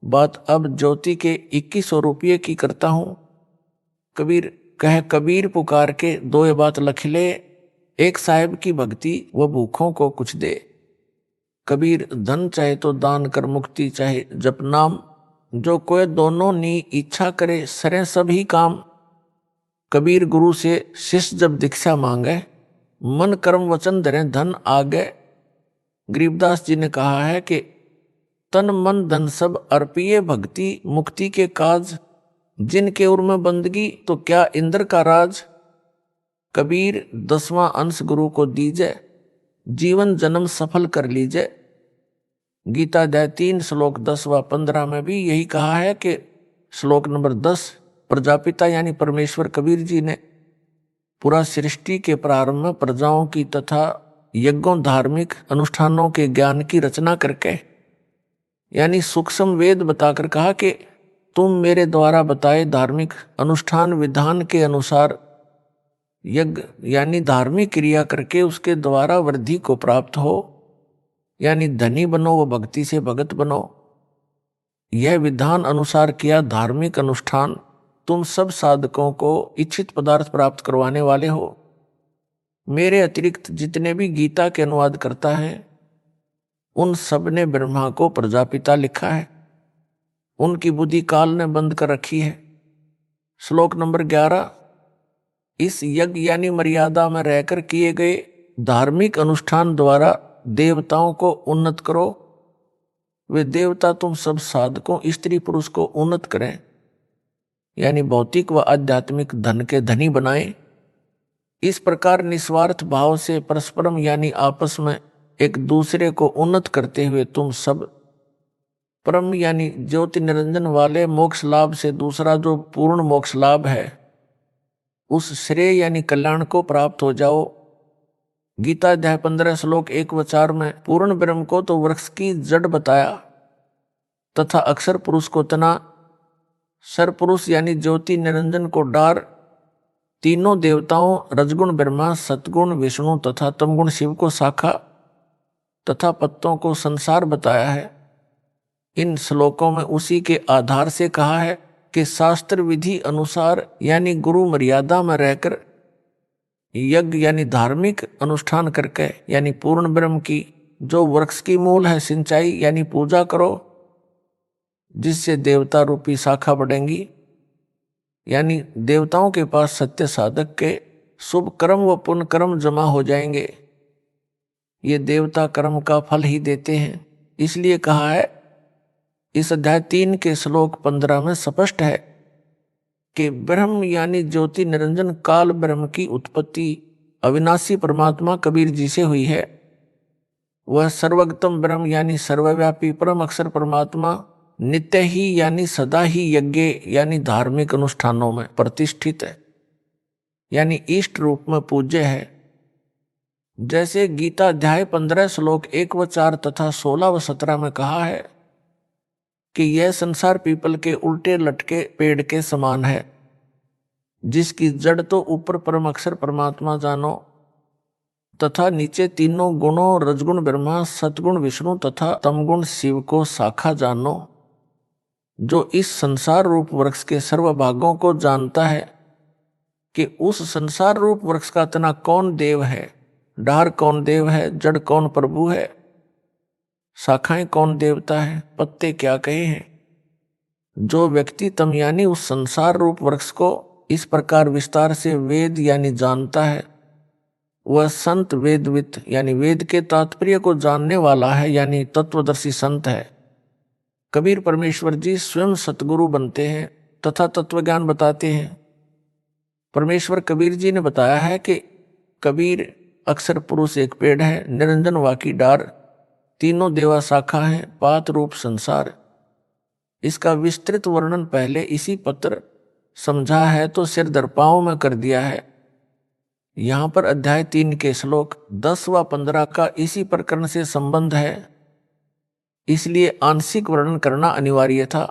बात अब ज्योति के 2100 रुपये की करता हूं। कबीर पुकार के दो ये बात लख ले, एक साहेब की भक्ति वो भूखों को कुछ दे। कबीर धन चाहे तो दान कर, मुक्ति चाहे जप नाम, जो कोई दोनों नी इच्छा करे सरे सभी काम। कबीर गुरु से शिष्य जब दीक्षा मांगे, मन कर्म वचन धरे धन आगे। गरीबदास जी ने कहा है कि तन मन धन सब अर्पिए भक्ति, मुक्ति के काज, जिनके उर में बंदगी तो क्या इंद्र का राज। कबीर 10वां अंश गुरु को दीजे, जीवन जन्म सफल कर लीजिए। गीता अध्याय 3 श्लोक 10 व 15 में भी यही कहा है कि श्लोक नंबर 10, प्रजापिता यानी परमेश्वर कबीर जी ने पूरा सृष्टि के प्रारंभ में प्रजाओं की तथा यज्ञों धार्मिक अनुष्ठानों के ज्ञान की रचना करके यानी सूक्ष्म वेद बताकर कहा कि तुम मेरे द्वारा बताए धार्मिक अनुष्ठान विधान के अनुसार यज्ञ यानी धार्मिक क्रिया करके उसके द्वारा वृद्धि को प्राप्त हो, यानी धनी बनो व भक्ति से भगत बनो। यह विधान अनुसार किया धार्मिक अनुष्ठान तुम सब साधकों को इच्छित पदार्थ प्राप्त करवाने वाले हो। मेरे अतिरिक्त जितने भी गीता के अनुवाद करता है उन सब ने ब्रह्मा को प्रजापिता लिखा है, उनकी बुद्धि काल ने बंद कर रखी है। श्लोक नंबर 11, इस यज्ञ यानी मर्यादा में रहकर किए गए धार्मिक अनुष्ठान द्वारा देवताओं को उन्नत करो। वे देवता तुम सब साधकों स्त्री पुरुष को उन्नत करें, यानी भौतिक व आध्यात्मिक धन के धनी बनाएं। इस प्रकार निस्वार्थ भाव से परस्परम यानी आपस में एक दूसरे को उन्नत करते हुए तुम सब परम यानी ज्योति निरंजन वाले मोक्ष लाभ से दूसरा जो पूर्ण मोक्ष लाभ है उस श्रेय यानी कल्याण को प्राप्त हो जाओ। गीता अध्याय 15 श्लोक 1 व 4 में पूर्ण ब्रह्म को तो वृक्ष की जड़ बताया तथा अक्षर पुरुष को तना, सर पुरुष यानी ज्योति निरंजन को डार, तीनों देवताओं रजगुण ब्रह्मा, सतगुण विष्णु तथा तमगुण शिव को शाखा तथा पत्तों को संसार बताया है। इन श्लोकों में उसी के आधार से कहा है कि शास्त्र विधि अनुसार यानी गुरु मर्यादा में रहकर यज्ञ यानी धार्मिक अनुष्ठान करके यानी पूर्ण ब्रह्म की जो वृक्ष की मूल है सिंचाई यानी पूजा करो, जिससे देवता रूपी शाखा बढ़ेंगी, यानी देवताओं के पास सत्य साधक के शुभ कर्म व पुण्य कर्म जमा हो जाएंगे। ये देवता कर्म का फल ही देते हैं। इसलिए कहा है इस अध्याय 3 के श्लोक 15 में स्पष्ट है कि ब्रह्म यानी ज्योति निरंजन काल ब्रह्म की उत्पत्ति अविनाशी परमात्मा कबीर जी से हुई है। वह सर्वगतम ब्रह्म यानी सर्वव्यापी परम अक्षर परमात्मा नित्य ही यानी सदा ही यज्ञ यानी धार्मिक अनुष्ठानों में प्रतिष्ठित है, यानी इष्ट रूप में पूज्य है। जैसे गीता अध्याय 15 श्लोक 1 व 4 तथा 16 व 17 में कहा है कि यह संसार पीपल के उल्टे लटके पेड़ के समान है, जिसकी जड़ तो ऊपर परम अक्षर परमात्मा जानो तथा नीचे तीनों गुणों रजगुण ब्रह्मा, सतगुण विष्णु तथा तमगुण शिव को शाखा जानो। जो इस संसार रूप वृक्ष के सर्व भागों को जानता है कि उस संसार रूप वृक्ष का तना कौन देव है, डार कौन देव है, जड़ कौन प्रभु है, शाखाएं कौन देवता है, पत्ते क्या कहे हैं। जो व्यक्ति तम यानी उस संसार रूप वृक्ष को इस प्रकार विस्तार से वेद यानी जानता है, वह संत वेदवित यानी वेद के तात्पर्य को जानने वाला है, यानी तत्वदर्शी संत है। कबीर परमेश्वर जी स्वयं सतगुरु बनते हैं तथा तत्वज्ञान बताते हैं। परमेश्वर कबीर जी ने बताया है कि कबीर अक्षर पुरुष एक पेड़ है, निरंजन वाकी डार, तीनों देवा शाखा है, पात रूप संसार। इसका विस्तृत वर्णन पहले इसी पत्र समझा है तो सिर दर्पाओं में कर दिया है। यहाँ पर अध्याय 3 के श्लोक 10 व 15 का इसी प्रकरण से संबंध है, इसलिए आंशिक वर्णन करना अनिवार्य था।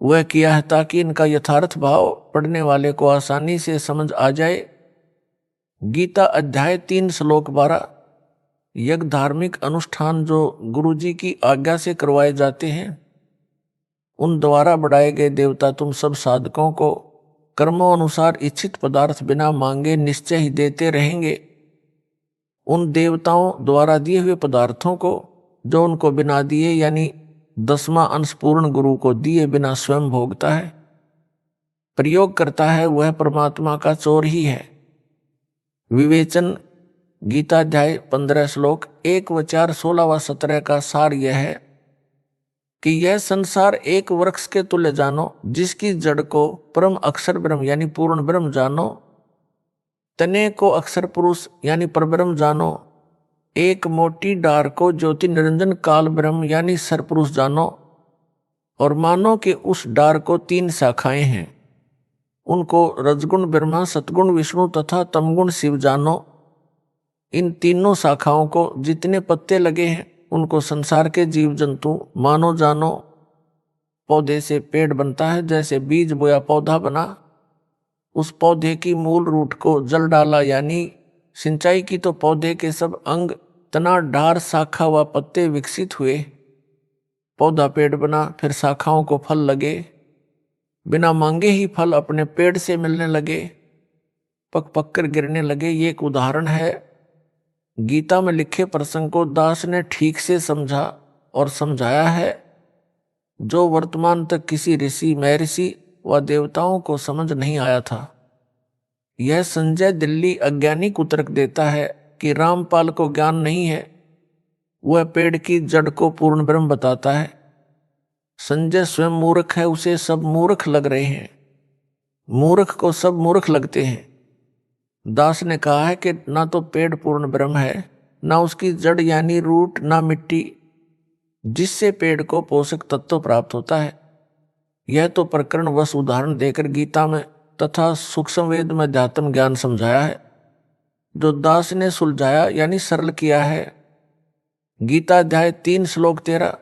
वह किया है ताकि इनका यथार्थ भाव पढ़ने वाले को आसानी से समझ आ जाए। गीता अध्याय 3 श्लोक 12 यज्ञ धार्मिक अनुष्ठान जो गुरु जी की आज्ञा से करवाए जाते हैं उन द्वारा बढ़ाए गए देवता तुम सब साधकों को कर्मों अनुसार इच्छित पदार्थ बिना मांगे निश्चय ही देते रहेंगे। उन देवताओं द्वारा दिए हुए पदार्थों को जो उनको बिना दिए यानी 10वां अंश पूर्ण गुरु को दिए बिना स्वयं भोगता है, प्रयोग करता है, वह परमात्मा का चोर ही है। विवेचन गीता अध्याय 15 श्लोक 1 व 4, 16 व 17 का सार यह है कि यह संसार एक वृक्ष के तुल्य जानो, जिसकी जड़ को परम अक्षर ब्रह्म यानी पूर्ण ब्रह्म जानो, तने को अक्षर पुरुष यानी परब्रह्म जानो, एक मोटी डार को ज्योति निरंजन काल ब्रह्म यानी सरपुरुष जानो, और मानो कि उस डार को 3 शाखाएं हैं, उनको रजगुण ब्रह्मा, सतगुण विष्णु तथा तमगुण शिव जानो। इन तीनों शाखाओं को जितने पत्ते लगे हैं उनको संसार के जीव जंतु मानो जानो। पौधे से पेड़ बनता है, जैसे बीज बोया पौधा बना, उस पौधे की मूल रूट को जल डाला यानी सिंचाई की तो पौधे के सब अंग, तना, डार, शाखा व पत्ते विकसित हुए, पौधा पेड़ बना, फिर शाखाओं को फल लगे, बिना मांगे ही फल अपने पेड़ से मिलने लगे, पक पक कर गिरने लगे। ये एक उदाहरण है। गीता में लिखे प्रसंग को दास ने ठीक से समझा और समझाया है, जो वर्तमान तक किसी ऋषि, महर्षि व देवताओं को समझ नहीं आया था। यह संजय दिल्ली अज्ञानी को तर्क देता है कि रामपाल को ज्ञान नहीं है, वह पेड़ की जड़ को पूर्ण ब्रह्म बताता है। संजय स्वयं मूर्ख है, उसे सब मूर्ख लग रहे हैं, मूर्ख को सब मूर्ख लगते हैं। दास ने कहा है कि ना तो पेड़ पूर्ण ब्रह्म है, ना उसकी जड़ यानी रूट, ना मिट्टी जिससे पेड़ को पोषक तत्व प्राप्त होता है। यह तो प्रकरण वश उदाहरण देकर गीता में तथा सूक्ष्म वेद में अध्यात्म ज्ञान समझाया है, जो दास ने सुलझाया यानी सरल किया है। गीता अध्याय 3 श्लोक 13,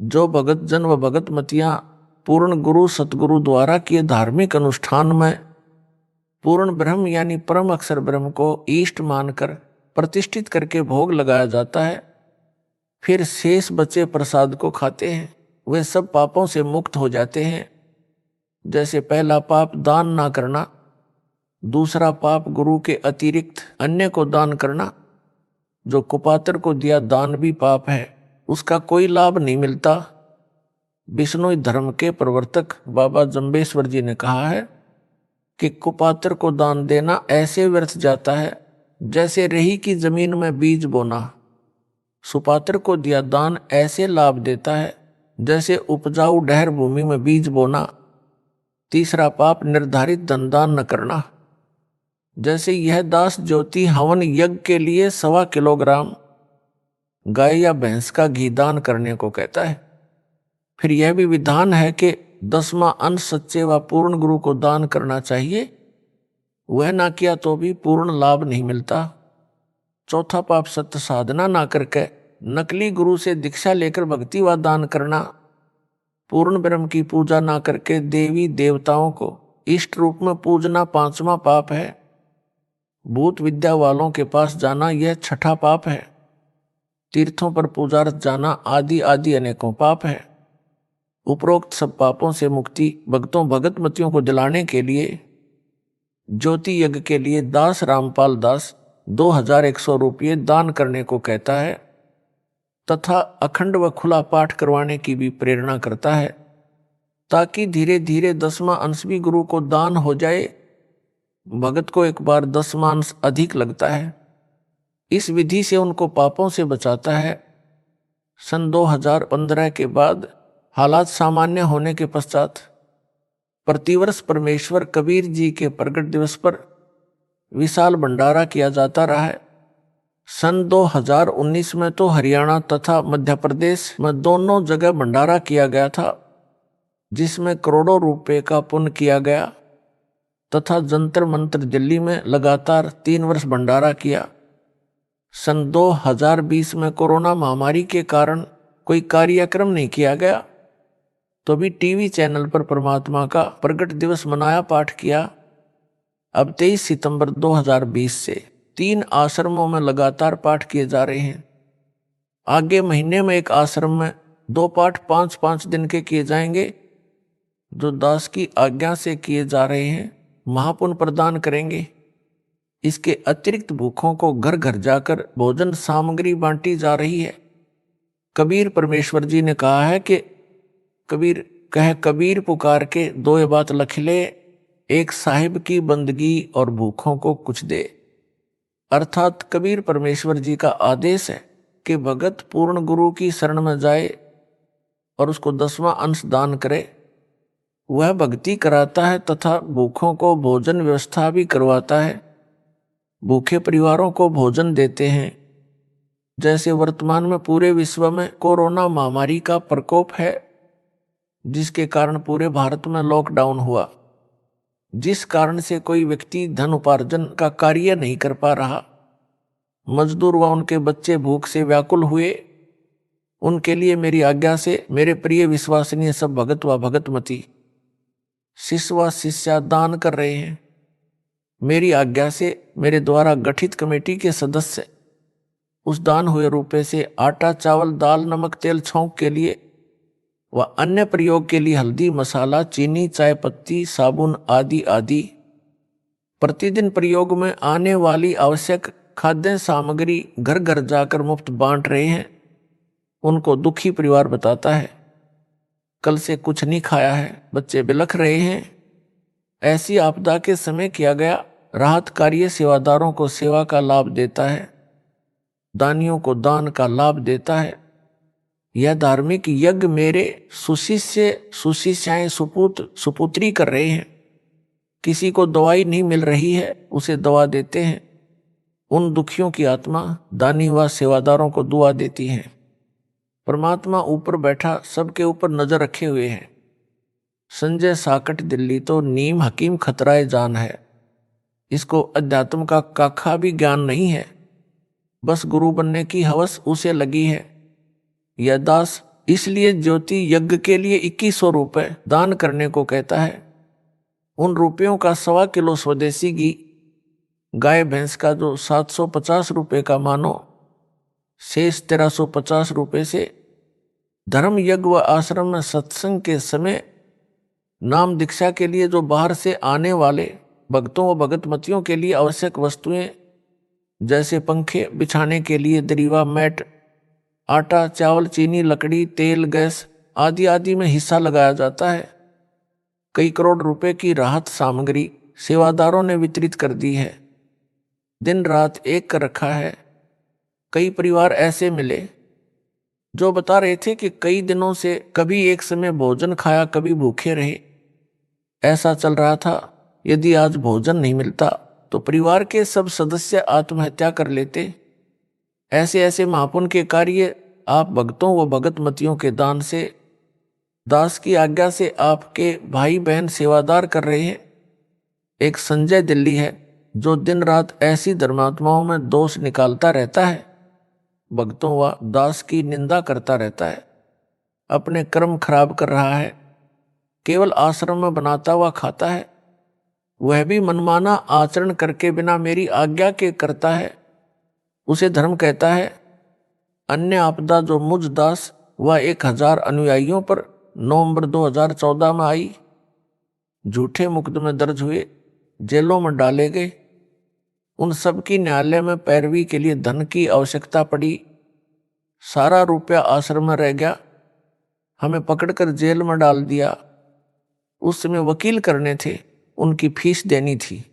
जो भगत जन व भगत मतियां पूर्ण गुरु सतगुरु द्वारा किए धार्मिक अनुष्ठान में पूर्ण ब्रह्म यानी परम अक्षर ब्रह्म को इष्ट मानकर प्रतिष्ठित करके भोग लगाया जाता है, फिर शेष बचे प्रसाद को खाते हैं, वे सब पापों से मुक्त हो जाते हैं। जैसे पहला पाप दान ना करना, दूसरा पाप गुरु के अतिरिक्त अन्य को दान करना, जो कुपात्र को दिया दान भी पाप है, उसका कोई लाभ नहीं मिलता। विष्णु धर्म के प्रवर्तक बाबा जम्बेश्वर जी ने कहा है कि कुपात्र को दान देना ऐसे व्यर्थ जाता है जैसे रही की जमीन में बीज बोना। सुपात्र को दिया दान ऐसे लाभ देता है जैसे उपजाऊ डहर भूमि में बीज बोना। तीसरा पाप निर्धारित धन दान न करना, जैसे यह दास ज्योति हवन यज्ञ के लिए 1.25 किलोग्राम गाय या भैंस का घी दान करने को कहता है। फिर यह भी विधान है कि 10वां अंश सच्चे व पूर्ण गुरु को दान करना चाहिए, वह ना किया तो भी पूर्ण लाभ नहीं मिलता। चौथा पाप सत्य साधना ना करके नकली गुरु से दीक्षा लेकर भक्ति व दान करना। पूर्ण ब्रह्म की पूजा ना करके देवी देवताओं को इष्ट रूप में पूजना 5वां पाप है। भूत विद्या वालों के पास जाना यह 6ठा पाप है। तीर्थों पर पूजार्थ जाना आदि आदि अनेकों पाप है। उपरोक्त सब पापों से मुक्ति भक्तों भगत मतियों को दिलाने के लिए ज्योति यज्ञ के लिए दास रामपाल दास 2100 रुपये दान करने को कहता है तथा अखंड व खुला पाठ करवाने की भी प्रेरणा करता है, ताकि धीरे धीरे 10वां अंश भी गुरु को दान हो जाए। भगत को एक बार 10वां अंश अधिक लगता है। इस विधि से उनको पापों से बचाता है। सन 2015 के बाद हालात सामान्य होने के पश्चात प्रतिवर्ष परमेश्वर कबीर जी के प्रगट दिवस पर विशाल भंडारा किया जाता रहा है। सन 2019 में तो हरियाणा तथा मध्य प्रदेश में दोनों जगह भंडारा किया गया था, जिसमें करोड़ों रुपए का पुण्य किया गया तथा जंतर मंत्र दिल्ली में लगातार 3 वर्ष भंडारा किया। सन 2020 में कोरोना महामारी के कारण कोई कार्यक्रम नहीं किया गया, तो भी टीवी चैनल पर परमात्मा का प्रगट दिवस मनाया, पाठ किया। अब 23 सितंबर 2020 से 3 आश्रमों में लगातार पाठ किए जा रहे हैं। आगे महीने में एक आश्रम में 2 पाठ 5-5 दिन के किए जाएंगे, जो दास की आज्ञा से किए जा रहे हैं, महापुण्य प्रदान करेंगे। इसके अतिरिक्त भूखों को घर घर जाकर भोजन सामग्री बांटी जा रही है। कबीर परमेश्वर जी ने कहा है कि कबीर पुकार के 2 बात लखले, एक साहिब की बंदगी और भूखों को कुछ दे। अर्थात कबीर परमेश्वर जी का आदेश है कि भगत पूर्ण गुरु की शरण में जाए और उसको 10वां अंश दान करे। वह भक्ति कराता है तथा भूखों को भोजन व्यवस्था भी करवाता है। भूखे परिवारों को भोजन देते हैं। जैसे वर्तमान में पूरे विश्व में कोरोना महामारी का प्रकोप है, जिसके कारण पूरे भारत में लॉकडाउन हुआ, जिस कारण से कोई व्यक्ति धन उपार्जन का कार्य नहीं कर पा रहा। मजदूर व उनके बच्चे भूख से व्याकुल हुए। उनके लिए मेरी आज्ञा से मेरे प्रिय विश्वसनीय सब भगत व भगतमती, शिष्य व शिष्या दान कर रहे हैं। मेरी आज्ञा से मेरे द्वारा गठित कमेटी के सदस्य उस दान हुए रुपए से आटा, चावल, दाल, नमक, तेल, छौंक के लिए व अन्य प्रयोग के लिए हल्दी, मसाला, चीनी, चाय पत्ती, साबुन आदि आदि प्रतिदिन प्रयोग में आने वाली आवश्यक खाद्य सामग्री घर घर जाकर मुफ्त बांट रहे हैं। उनको दुखी परिवार बताता है, कल से कुछ नहीं खाया है, बच्चे बिलख रहे हैं। ऐसी आपदा के समय किया गया राहत कार्य सेवादारों को सेवा का लाभ देता है, दानियों को दान का लाभ देता है। यह धार्मिक यज्ञ मेरे सुशिष्याएं सुपुत्री कर रहे हैं। किसी को दवाई नहीं मिल रही है, उसे दवा देते हैं। उन दुखियों की आत्मा दानी व सेवादारों को दुआ देती है। परमात्मा ऊपर बैठा सबके ऊपर नजर रखे हुए हैं। संजय साकट दिल्ली तो नीम हकीम खतराए जान है। इसको अध्यात्म का काखा भी ज्ञान नहीं है, बस गुरु बनने की हवस उसे लगी है। यह दास इसलिए ज्योति यज्ञ के लिए 2100 रुपए दान करने को कहता है। उन रुपयों का 1.25 किलो स्वदेशी घी, गाय भैंस का जो 750 रुपये का मानो, शेष 1350 रुपये से धर्म यज्ञ व आश्रम में सत्संग के समय नाम दीक्षा के लिए जो बाहर से आने वाले भक्तों व भगतमतियों के लिए आवश्यक वस्तुएं, जैसे पंखे बिछाने के लिए दरीवा, मैट, आटा, चावल, चीनी, लकड़ी, तेल, गैस आदि आदि में हिस्सा लगाया जाता है। कई करोड़ रुपए की राहत सामग्री सेवादारों ने वितरित कर दी है। दिन रात एक कर रखा है। कई परिवार ऐसे मिले जो बता रहे थे कि कई दिनों से कभी एक समय भोजन खाया, कभी भूखे रहे। ऐसा चल रहा था। यदि आज भोजन नहीं मिलता तो परिवार के सब सदस्य आत्महत्या कर लेते। ऐसे ऐसे महापुण्य के कार्य आप भक्तों व भगतमतियों के दान से, दास की आज्ञा से आपके भाई बहन सेवादार कर रहे हैं। एक संजय दिल्ली है जो दिन रात ऐसी धर्मात्माओं में दोष निकालता रहता है, भक्तों व दास की निंदा करता रहता है, अपने कर्म खराब कर रहा है, केवल आश्रम में बनाता हुआ खाता है। वह भी मनमाना आचरण करके बिना मेरी आज्ञा के करता है। उसे धर्म कहता है। अन्य आपदा जो मुझ दास व 1000 अनुयायियों पर नवंबर 2014 में आई, झूठे मुकदमे दर्ज हुए, जेलों में डाले गए। उन सब की न्यायालय में पैरवी के लिए धन की आवश्यकता पड़ी। सारा रुपया आश्रम में रह गया। हमें पकड़कर जेल में डाल दिया। उस समय वकील करने थे, उनकी फीस देनी थी।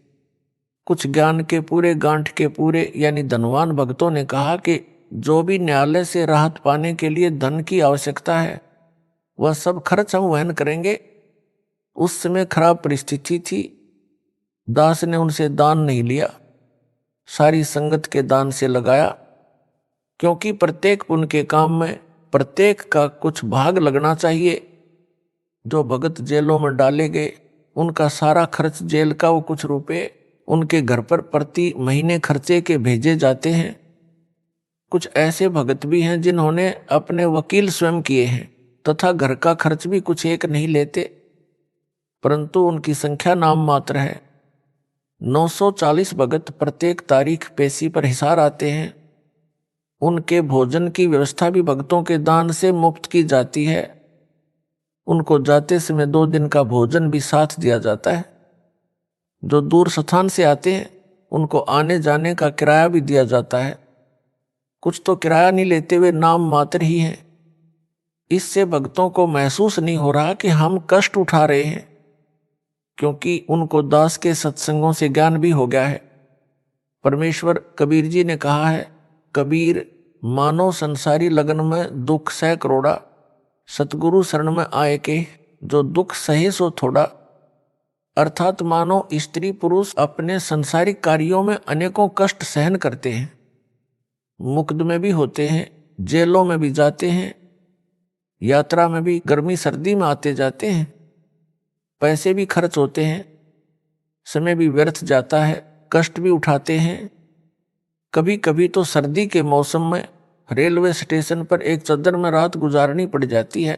कुछ ज्ञान के पूरे, गांठ के पूरे यानी धनवान भक्तों ने कहा कि जो भी न्यायालय से राहत पाने के लिए धन की आवश्यकता है वह सब खर्च हम वहन करेंगे। उस समय खराब परिस्थिति थी। दास ने उनसे दान नहीं लिया, सारी संगत के दान से लगाया, क्योंकि प्रत्येक पुण्य के काम में प्रत्येक का कुछ भाग लगना चाहिए। जो भगत जेलों में डाले गए उनका सारा खर्च, जेल का वो कुछ रुपए उनके घर पर प्रति महीने खर्चे के भेजे जाते हैं। कुछ ऐसे भगत भी हैं जिन्होंने अपने वकील स्वयं किए हैं तथा घर का खर्च भी कुछ एक नहीं लेते, परंतु उनकी संख्या नाम मात्र है। 940 भगत प्रत्येक तारीख पेशी पर हिसार आते हैं। उनके भोजन की व्यवस्था भी भक्तों के दान से मुफ्त की जाती है। उनको जाते समय 2 दिन का भोजन भी साथ दिया जाता है। जो दूर स्थान से आते हैं उनको आने जाने का किराया भी दिया जाता है। कुछ तो किराया नहीं लेते हुए नाम मात्र ही है। इससे भक्तों को महसूस नहीं हो रहा कि हम कष्ट उठा रहे हैं, क्योंकि उनको दास के सत्संगों से ज्ञान भी हो गया है। परमेश्वर कबीर जी ने कहा है, कबीर मानो संसारी लगन में दुख सह करोड़ा, सतगुरु शरण में आए के जो दुख सहे सो थोड़ा। अर्थात मानो स्त्री पुरुष अपने संसारिक कार्यों में अनेकों कष्ट सहन करते हैं, मुकदमे भी होते हैं, जेलों में भी जाते हैं, यात्रा में भी गर्मी सर्दी में आते जाते हैं, पैसे भी खर्च होते हैं, समय भी व्यर्थ जाता है, कष्ट भी उठाते हैं। कभी कभी तो सर्दी के मौसम में रेलवे स्टेशन पर एक चद्दर में रात गुजारनी पड़ जाती है।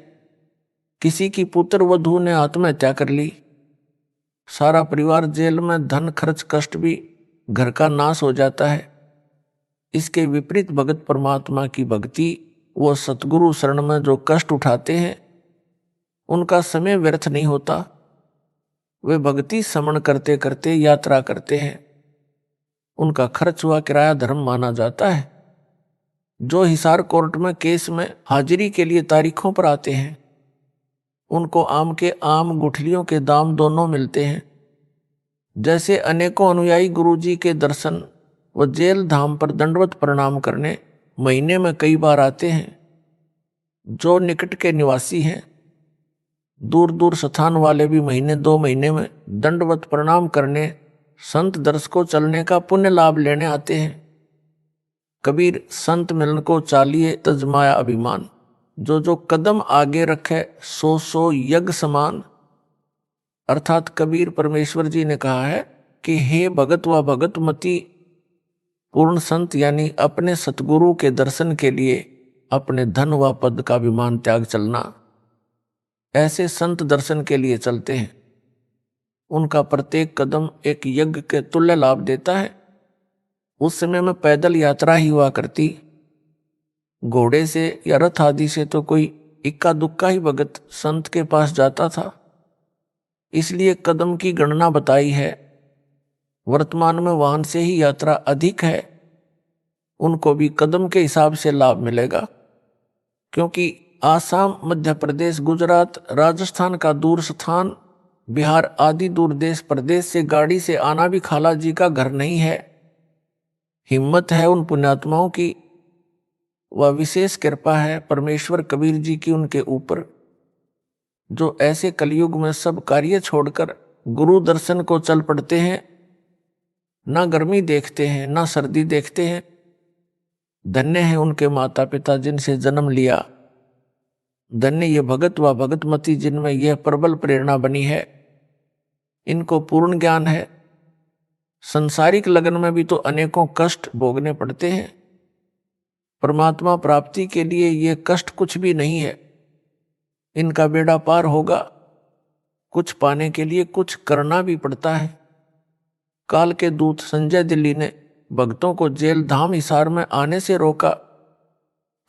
किसी की पुत्र वधू ने आत्महत्या कर ली, सारा परिवार जेल में, धन खर्च कष्ट भी, घर का नाश हो जाता है। इसके विपरीत भगत परमात्मा की भक्ति, वो सतगुरु शरण में जो कष्ट उठाते हैं उनका समय व्यर्थ नहीं होता। वे भक्ति समण करते करते यात्रा करते हैं, उनका खर्च हुआ किराया धर्म माना जाता है। जो हिसार कोर्ट में केस में हाजिरी के लिए तारीखों पर आते हैं उनको आम के आम, गुठलियों के दाम दोनों मिलते हैं। जैसे अनेकों अनुयायी गुरुजी के दर्शन व जेल धाम पर दंडवत प्रणाम करने महीने में कई बार आते हैं, जो निकट के निवासी हैं, दूर दूर स्थान वाले भी महीने 2 महीने में दंडवत प्रणाम करने, संत दर्श को चलने का पुण्य लाभ लेने आते हैं। कबीर संत मिलन को चालिए तजमाया अभिमान, जो जो कदम आगे रखे सो सो यज्ञ समान। अर्थात कबीर परमेश्वर जी ने कहा है कि हे भगत व भगत मती, पूर्ण संत यानी अपने सतगुरु के दर्शन के लिए अपने धन व पद का अभिमान त्याग चलना। ऐसे संत दर्शन के लिए चलते हैं, उनका प्रत्येक कदम एक यज्ञ के तुल्य लाभ देता है। उस समय में पैदल यात्रा ही हुआ करती, घोड़े से या रथ आदि से तो कोई इक्का दुक्का ही भगत संत के पास जाता था। इसलिए कदम की गणना बताई है। वर्तमान में वाहन से ही यात्रा अधिक है, उनको भी कदम के हिसाब से लाभ मिलेगा, क्योंकि आसाम, मध्य प्रदेश, गुजरात, राजस्थान का दूर स्थान, बिहार आदि दूर देश प्रदेश से गाड़ी से आना भी खाला जी का घर नहीं है। हिम्मत है उन पुण्यात्माओं की, वह विशेष कृपा है परमेश्वर कबीर जी की उनके ऊपर, जो ऐसे कलयुग में सब कार्य छोड़कर गुरु दर्शन को चल पड़ते हैं। ना गर्मी देखते हैं, ना सर्दी देखते हैं। धन्य है उनके माता पिता जिनसे जन्म लिया, धन्य ये भगत व भगतमती जिनमें यह प्रबल प्रेरणा बनी है। इनको पूर्ण ज्ञान है। संसारिक लगन में भी तो अनेकों कष्ट भोगने पड़ते हैं, परमात्मा प्राप्ति के लिए ये कष्ट कुछ भी नहीं है। इनका बेड़ा पार होगा। कुछ पाने के लिए कुछ करना भी पड़ता है। काल के दूत संजय दिल्ली ने भक्तों को जेल धाम हिसार में आने से रोका,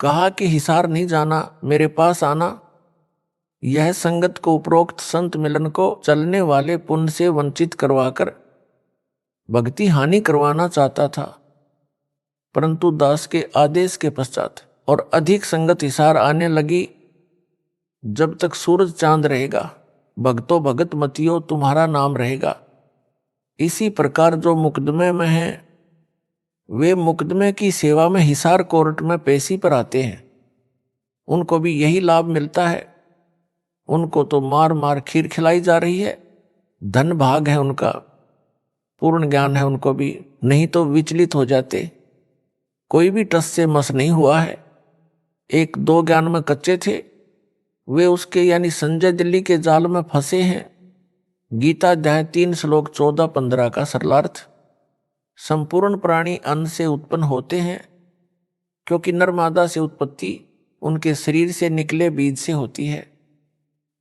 कहा कि हिसार नहीं जाना, मेरे पास आना। यह संगत को उपरोक्त संत मिलन को चलने वाले पुण्य से वंचित करवाकर भक्ति हानि करवाना चाहता था, परंतु दास के आदेश के पश्चात और अधिक संगत हिसार आने लगी। जब तक सूरज चांद रहेगा, भक्तों भगत मतियो तुम्हारा नाम रहेगा। इसी प्रकार जो मुकदमे में हैं, वे मुकदमे की सेवा में हिसार कोर्ट में पेशी पर आते हैं, उनको भी यही लाभ मिलता है। उनको तो मार मार खीर खिलाई जा रही है, धन भाग है उनका, पूर्ण ज्ञान है उनको भी, नहीं तो विचलित हो जाते। कोई भी टस से मस नहीं हुआ है। 1-2 ज्ञान में कच्चे थे, वे उसके यानी संजय दिल्ली के जाल में फंसे हैं। गीता अध्याय 3 श्लोक 14-15 का सरलार्थ, संपूर्ण प्राणी अन्न से उत्पन्न होते हैं, क्योंकि नर मादा से उत्पत्ति उनके शरीर से निकले बीज से होती है।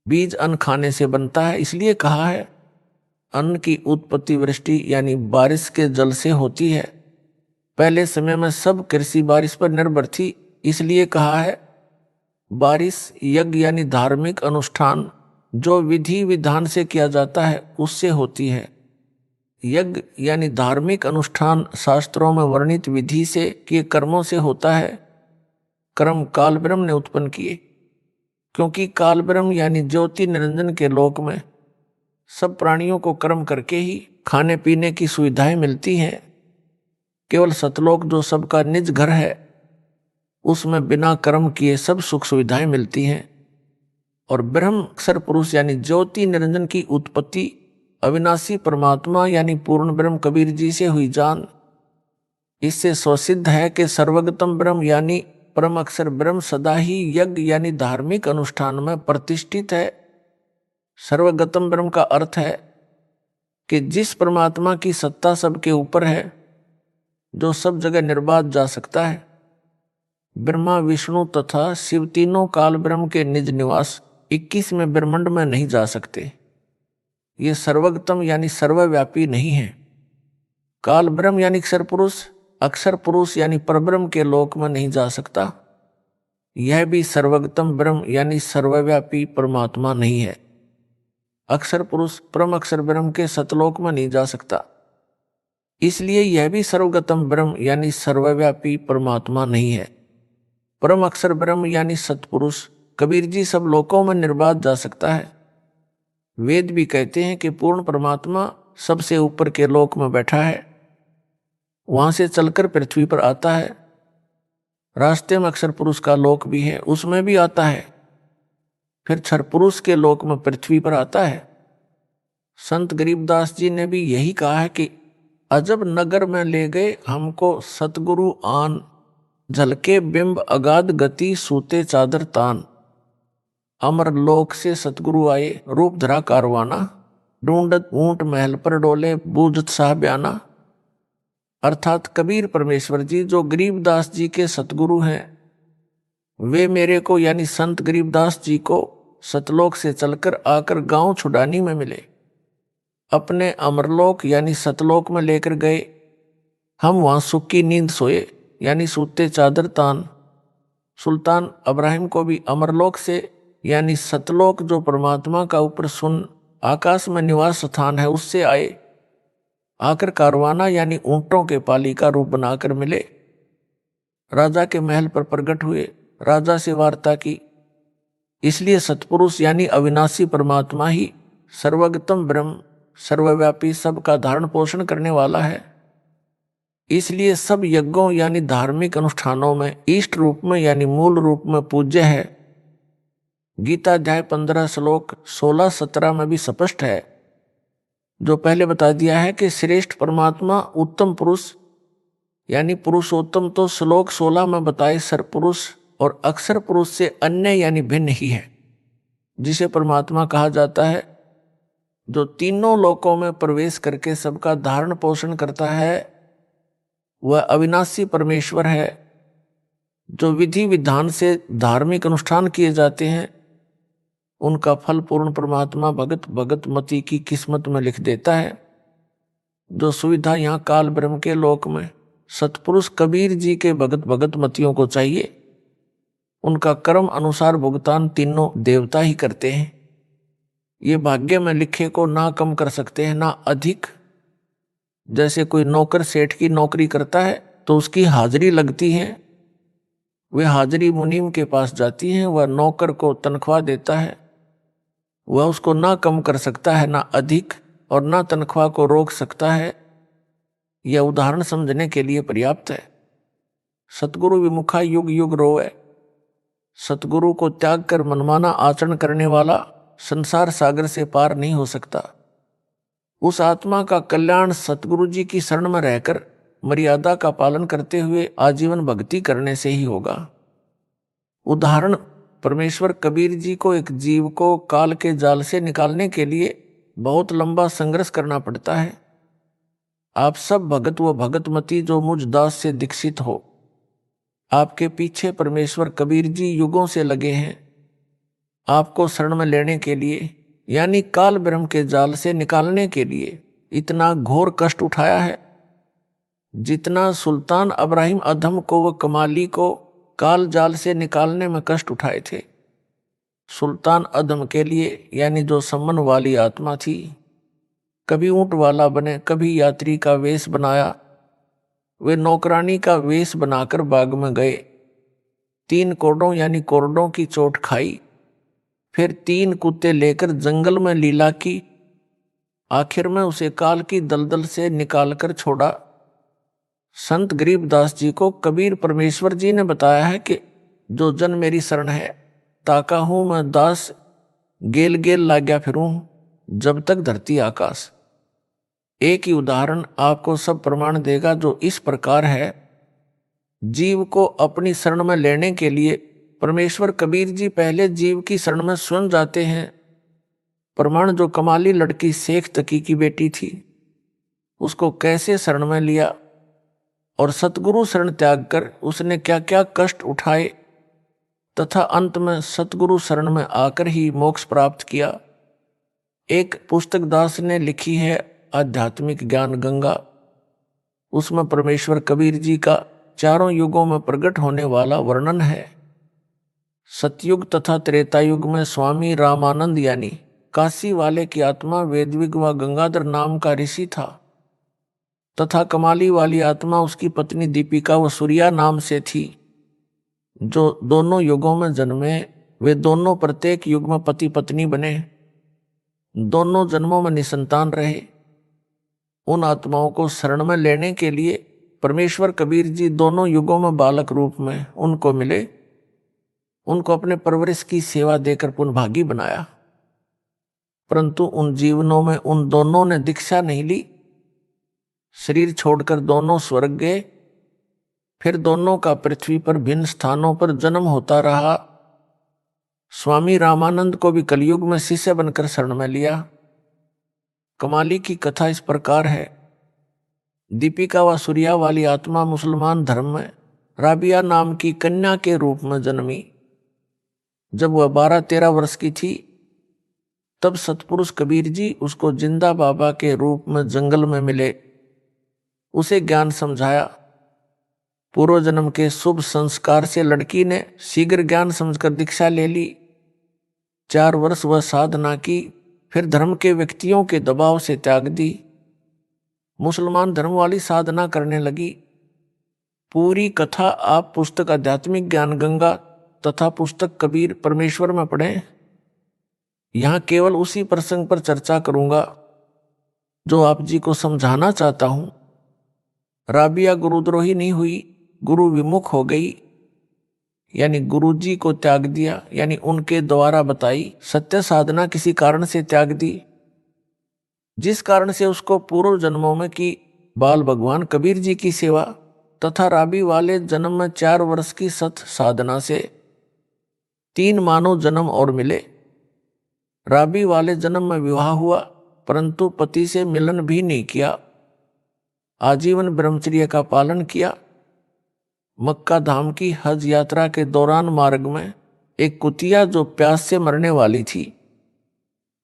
बीज अन्न खाने से बनता है, इसलिए कहा है अन्न की उत्पत्ति वृष्टि यानी बारिश के जल से होती है। पहले समय में सब कृषि बारिश पर निर्भर थी, इसलिए कहा है बारिश यज्ञ यानी धार्मिक अनुष्ठान जो विधि विधान से किया जाता है उससे होती है। यज्ञ यानी धार्मिक अनुष्ठान शास्त्रों में वर्णित विधि से किए कर्मों से होता है। कर्म काल ब्रह्म ने उत्पन्न किए, क्योंकि काल ब्रह्म यानी ज्योति निरंजन के लोक में सब प्राणियों को कर्म करके ही खाने पीने की सुविधाएं मिलती हैं। केवल सतलोक जो सबका निज घर है उसमें बिना कर्म किए सब सुख सुविधाएं मिलती हैं। और ब्रह्म अक्षर पुरुष यानी ज्योति निरंजन की उत्पत्ति अविनाशी परमात्मा यानी पूर्ण ब्रह्म कबीर जी से हुई जान। इससे स्वसिद्ध है कि सर्वगतम ब्रह्म यानी परम अक्षर ब्रह्म सदा ही यज्ञ यानी धार्मिक अनुष्ठान में प्रतिष्ठित है। सर्वगतम ब्रह्म का अर्थ है कि जिस परमात्मा की सत्ता सबके ऊपर है, जो सब जगह निर्बाध जा सकता है। ब्रह्मा विष्णु तथा शिव तीनों काल ब्रह्म के निज निवास 21वें ब्रह्मांड में नहीं जा सकते। ये सर्वगतम यानी सर्वव्यापी नहीं है। काल ब्रह्म यानी अक्षर पुरुष यानी परब्रह्म के लोक में नहीं जा सकता। यह भी सर्वगतम ब्रह्म यानी सर्वव्यापी परमात्मा नहीं है। अक्षर पुरुष परम अक्षर ब्रह्म के सतलोक में नहीं जा सकता, इसलिए यह भी सर्वगतम ब्रह्म यानी सर्वव्यापी परमात्मा नहीं है। परम अक्षर ब्रह्म यानी सतपुरुष कबीर जी सब लोकों में निर्बाध जा सकता है। वेद भी कहते हैं कि पूर्ण परमात्मा सबसे ऊपर के लोक में बैठा है, वहां से चलकर पृथ्वी पर आता है। रास्ते में अक्षर पुरुष का लोक भी है, उसमें भी आता है, फिर क्षर पुरुष के लोक में पृथ्वी पर आता है। संत गरीबदास जी ने भी यही कहा है कि अजब नगर में ले गए हमको सतगुरु आन, झलके बिंब अगाध गति सूते चादर तान। अमर लोक से सतगुरु आए रूप धरा कारवाना, ढूंढत ऊंट महल पर डोले बूझत साह बयाना। अर्थात कबीर परमेश्वर जी जो गरीबदास जी के सतगुरु हैं, वे मेरे को यानी संत गरीबदास जी को सतलोक से चलकर आकर गांव छुड़ानी में मिले, अपने अमरलोक यानी सतलोक में लेकर गए। हम वहां सुख की नींद सोए यानी सूते चादर तान। सुल्तान अब्राहिम को भी अमरलोक से यानी सतलोक जो परमात्मा का ऊपर सुन आकाश में निवास स्थान है उससे आए, आकर कारवाना यानी ऊंटों के पाली का रूप बनाकर मिले। राजा के महल पर प्रकट हुए, राजा से वार्ता की। इसलिए सतपुरुष यानी अविनाशी परमात्मा ही सर्वगतम ब्रह्म सर्वव्यापी सबका धारण पोषण करने वाला है। इसलिए सब यज्ञों यानी धार्मिक अनुष्ठानों में इष्ट रूप में यानी मूल रूप में पूज्य है। गीता अध्याय 15 श्लोक 16-17 में भी स्पष्ट है, जो पहले बता दिया है कि श्रेष्ठ परमात्मा उत्तम पुरुष यानी पुरुषोत्तम तो श्लोक 16 में बताए सरपुरुष और अक्षर पुरुष से अन्य यानी भिन्न ही है, जिसे परमात्मा कहा जाता है। जो तीनों लोकों में प्रवेश करके सबका धारण पोषण करता है वह अविनाशी परमेश्वर है। जो विधि विधान से धार्मिक अनुष्ठान किए जाते हैं उनका फल पूर्ण परमात्मा भगत मति की किस्मत में लिख देता है। जो सुविधा यहाँ काल ब्रह्म के लोक में सतपुरुष कबीर जी के भगत मतियों को चाहिए, उनका कर्म अनुसार भुगतान तीनों देवता ही करते हैं। ये भाग्य में लिखे को ना कम कर सकते हैं ना अधिक। जैसे कोई नौकर सेठ की नौकरी करता है तो उसकी हाजिरी लगती है, वे हाजिरी मुनीम के पास जाती है, वह नौकर को तनख्वाह देता है। वह उसको ना कम कर सकता है ना अधिक, और ना तनख्वाह को रोक सकता है। यह उदाहरण समझने के लिए पर्याप्त है। सतगुरु विमुखा युग युग रोए। सतगुरु को त्याग कर मनमाना आचरण करने वाला संसार सागर से पार नहीं हो सकता। उस आत्मा का कल्याण सतगुरु जी की शरण में रहकर मर्यादा का पालन करते हुए आजीवन भक्ति करने से ही होगा। उदाहरण, परमेश्वर कबीर जी को एक जीव को काल के जाल से निकालने के लिए बहुत लंबा संघर्ष करना पड़ता है। आप सब भगत व भगतमती जो मुझ दास से दीक्षित हो, आपके पीछे परमेश्वर कबीर जी युगों से लगे हैं आपको शरण में लेने के लिए, यानी काल ब्रह्म के जाल से निकालने के लिए इतना घोर कष्ट उठाया है। जितना सुल्तान इब्राहिम अधम को व कमाली को काल जाल से निकालने में कष्ट उठाए थे, सुल्तान अधम के लिए यानी जो सम्मन वाली आत्मा थी, कभी ऊंट वाला बने, कभी यात्री का वेश बनाया, वे नौकरानी का वेश बनाकर बाग में गए, 3 कोड़ों यानी कोरडों की चोट खाई, फिर 3 कुत्ते लेकर जंगल में लीला की, आखिर में उसे काल की दलदल से निकालकर छोड़ा। संत गरीबदास जी को कबीर परमेश्वर जी ने बताया है कि जो जन मेरी शरण है, ताका हूं मैं दास, गेल गेल लाग्या फिरूं जब तक धरती आकाश। एक ही उदाहरण आपको सब प्रमाण देगा जो इस प्रकार है। जीव को अपनी शरण में लेने के लिए परमेश्वर कबीर जी पहले जीव की शरण में स्वयं जाते हैं। प्रमाण जो कमाली लड़की शेख तकी की बेटी थी, उसको कैसे शरण में लिया और सतगुरु शरण त्याग कर उसने क्या क्या कष्ट उठाए, तथा अंत में सतगुरु शरण में आकर ही मोक्ष प्राप्त किया। एक पुस्तक दास ने लिखी है, आध्यात्मिक ज्ञान गंगा। उसमें परमेश्वर कबीर जी का चारों युगों में प्रकट होने वाला वर्णन है। सतयुग तथा त्रेता युग में स्वामी रामानंद यानी काशी वाले की आत्मा वेदविग व गंगाधर नाम का ऋषि था, तथा कमाली वाली आत्मा उसकी पत्नी दीपिका व सूर्या नाम से थी, जो दोनों युगों में जन्मे। वे दोनों प्रत्येक युग में पति पत्नी बने, दोनों जन्मों में निसंतान रहे। उन आत्माओं को शरण में लेने के लिए परमेश्वर कबीर जी दोनों युगों में बालक रूप में उनको मिले, उनको अपने परवरिश की सेवा देकर पुनभागी बनाया। परंतु उन जीवनों में उन दोनों ने दीक्षा नहीं ली, शरीर छोड़कर दोनों स्वर्ग गए। फिर दोनों का पृथ्वी पर भिन्न स्थानों पर जन्म होता रहा। स्वामी रामानंद को भी कलयुग में शिष्य बनकर शरण में लिया। कमाली की कथा इस प्रकार है। दीपिका व सूर्या वाली आत्मा मुसलमान धर्म में राबिया नाम की कन्या के रूप में जन्मी। जब वह 12-13 वर्ष की थी, तब सतपुरुष कबीर जी उसको जिंदा बाबा के रूप में जंगल में मिले, उसे ज्ञान समझाया। पूर्व जन्म के शुभ संस्कार से लड़की ने शीघ्र ज्ञान समझकर दीक्षा ले ली। 4 वर्ष वह साधना की, फिर धर्म के व्यक्तियों के दबाव से त्याग दी, मुसलमान धर्म वाली साधना करने लगी। पूरी कथा आप पुस्तक आध्यात्मिक ज्ञान गंगा तथा पुस्तक कबीर परमेश्वर में पढ़ें। यहाँ केवल उसी प्रसंग पर चर्चा करूंगा जो आप जी को समझाना चाहता हूं। राबिया गुरुद्रोही नहीं हुई, गुरु विमुख हो गई, यानी गुरु जी को त्याग दिया, यानी उनके द्वारा बताई सत्य साधना किसी कारण से त्याग दी, जिस कारण से उसको पूर्व जन्मों में की बाल भगवान कबीर जी की सेवा तथा राबी वाले जन्म में 4 वर्ष की सत साधना से 3 मानव जन्म और मिले। राबी वाले जन्म में विवाह हुआ, परंतु पति से मिलन भी नहीं किया, आजीवन ब्रह्मचर्य का पालन किया। मक्का धाम की हज यात्रा के दौरान मार्ग में एक कुतिया जो प्यास से मरने वाली थी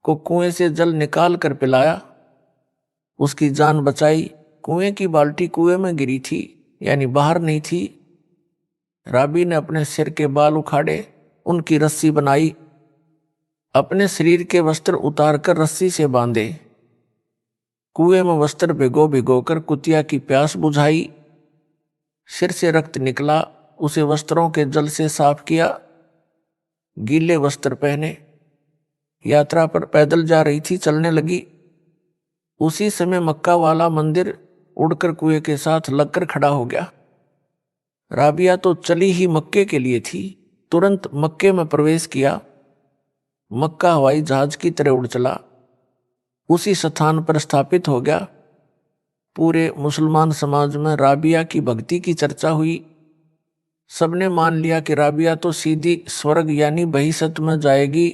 को कुएं से जल निकाल कर पिलाया, उसकी जान बचाई। कुएं की बाल्टी कुएं में गिरी थी, यानी बाहर नहीं थी। राबी ने अपने सिर के बाल उखाड़े, उनकी रस्सी बनाई, अपने शरीर के वस्त्र उतारकर रस्सी से बांधे, कुएं में वस्त्र भिगो भिगोकर कुतिया की प्यास बुझाई। सिर से रक्त निकला, उसे वस्त्रों के जल से साफ किया, गीले वस्त्र पहने। यात्रा पर पैदल जा रही थी, चलने लगी। उसी समय मक्का वाला मंदिर उड़कर कुएं के साथ लगकर खड़ा हो गया। राबिया तो चली ही मक्के के लिए थी, तुरंत मक्के में प्रवेश किया। मक्का हवाई जहाज की तरह उड़ चला, उसी स्थान पर स्थापित हो गया। पूरे मुसलमान समाज में राबिया की भक्ति की चर्चा हुई। सबने मान लिया कि राबिया तो सीधी स्वर्ग यानी बहिष्त में जाएगी,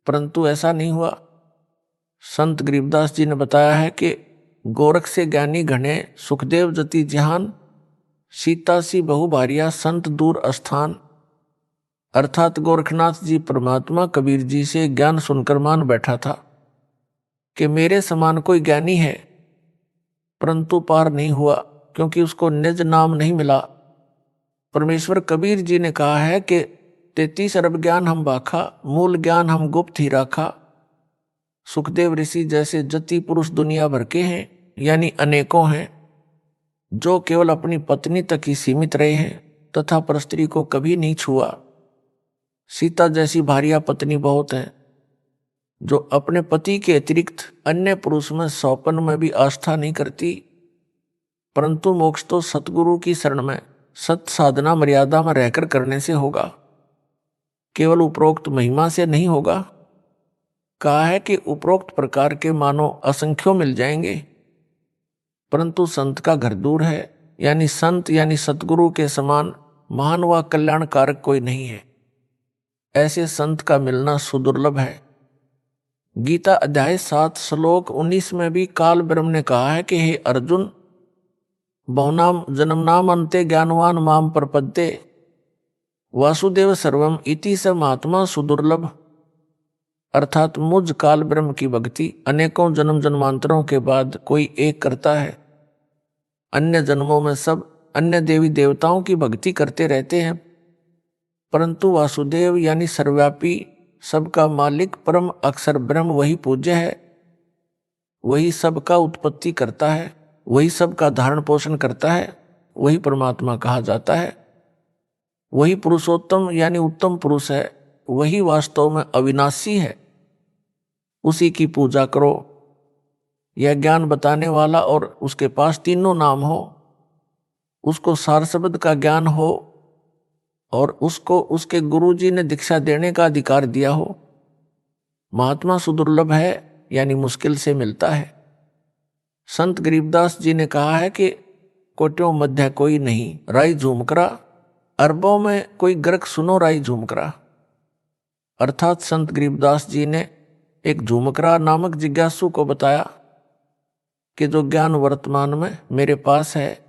परंतु ऐसा नहीं हुआ। संत गरीबदास जी ने बताया है कि गोरख से ज्ञानी घने, सुखदेव जति जहान, सीता सी बहु भारिया संत दूर स्थान। अर्थात गोरखनाथ जी परमात्मा कबीर जी से ज्ञान सुनकर मान बैठा था कि मेरे समान कोई ज्ञानी है, परंतु पार नहीं हुआ, क्योंकि उसको निज नाम नहीं मिला। परमेश्वर कबीर जी ने कहा है कि 33 अरब ज्ञान हम बाखा, मूल ज्ञान हम गुप्त ही रखा। सुखदेव ऋषि जैसे जति पुरुष दुनिया भर के हैं, यानी अनेकों हैं, जो केवल अपनी पत्नी तक ही सीमित रहे हैं तथा परस्त्री को कभी नहीं छुआ। सीता जैसी भार्या पत्नी बहुत है, जो अपने पति के अतिरिक्त अन्य पुरुष में सौपन में भी आस्था नहीं करती। परंतु मोक्ष तो सतगुरु की शरण में सत साधना मर्यादा में रहकर करने से होगा, केवल उपरोक्त महिमा से नहीं होगा। कहा है कि उपरोक्त प्रकार के मानो असंख्यों मिल जाएंगे, परंतु संत का घर दूर है, यानी संत यानी सतगुरु के समान महान व कल्याणकारक कोई नहीं है। ऐसे संत का मिलना सुदुर्लभ है। गीता अध्याय 7 श्लोक 19 में भी काल ब्रह्म ने कहा है कि हे अर्जुन, बहुनाम जन्मनाम अन्ते ज्ञानवान माम प्रपद्ये वासुदेव सर्वम इति स महात्मा सुदुर्लभ। अर्थात मुझ काल ब्रह्म की भक्ति अनेकों जन्म जन्मांतरों के बाद कोई एक करता है। अन्य जन्मों में सब अन्य देवी देवताओं की भक्ति करते रहते हैं, परंतु वासुदेव यानी सर्वव्यापी सबका मालिक परम अक्षर ब्रह्म वही पूज्य है, वही सबका उत्पत्ति करता है, वही सबका धारण पोषण करता है, वही परमात्मा कहा जाता है। वही पुरुषोत्तम यानी उत्तम पुरुष है, वही वास्तव में अविनाशी है। उसी की पूजा करो। यह ज्ञान बताने वाला और उसके पास तीनों नाम हो, उसको सार शब्द का ज्ञान हो और उसको उसके गुरुजी ने दीक्षा देने का अधिकार दिया हो। महात्मा सुदुर्लभ है, यानी मुश्किल से मिलता है। संत गरीबदास जी ने कहा है कि कोटियों मध्य कोई नहीं राई झूमकरा, अरबों में कोई गर्क सुनो राई झूमकरा। अर्थात संत गरीबदास जी ने एक झूमकरा नामक जिज्ञासु को बताया कि जो ज्ञान वर्तमान में मेरे पास है,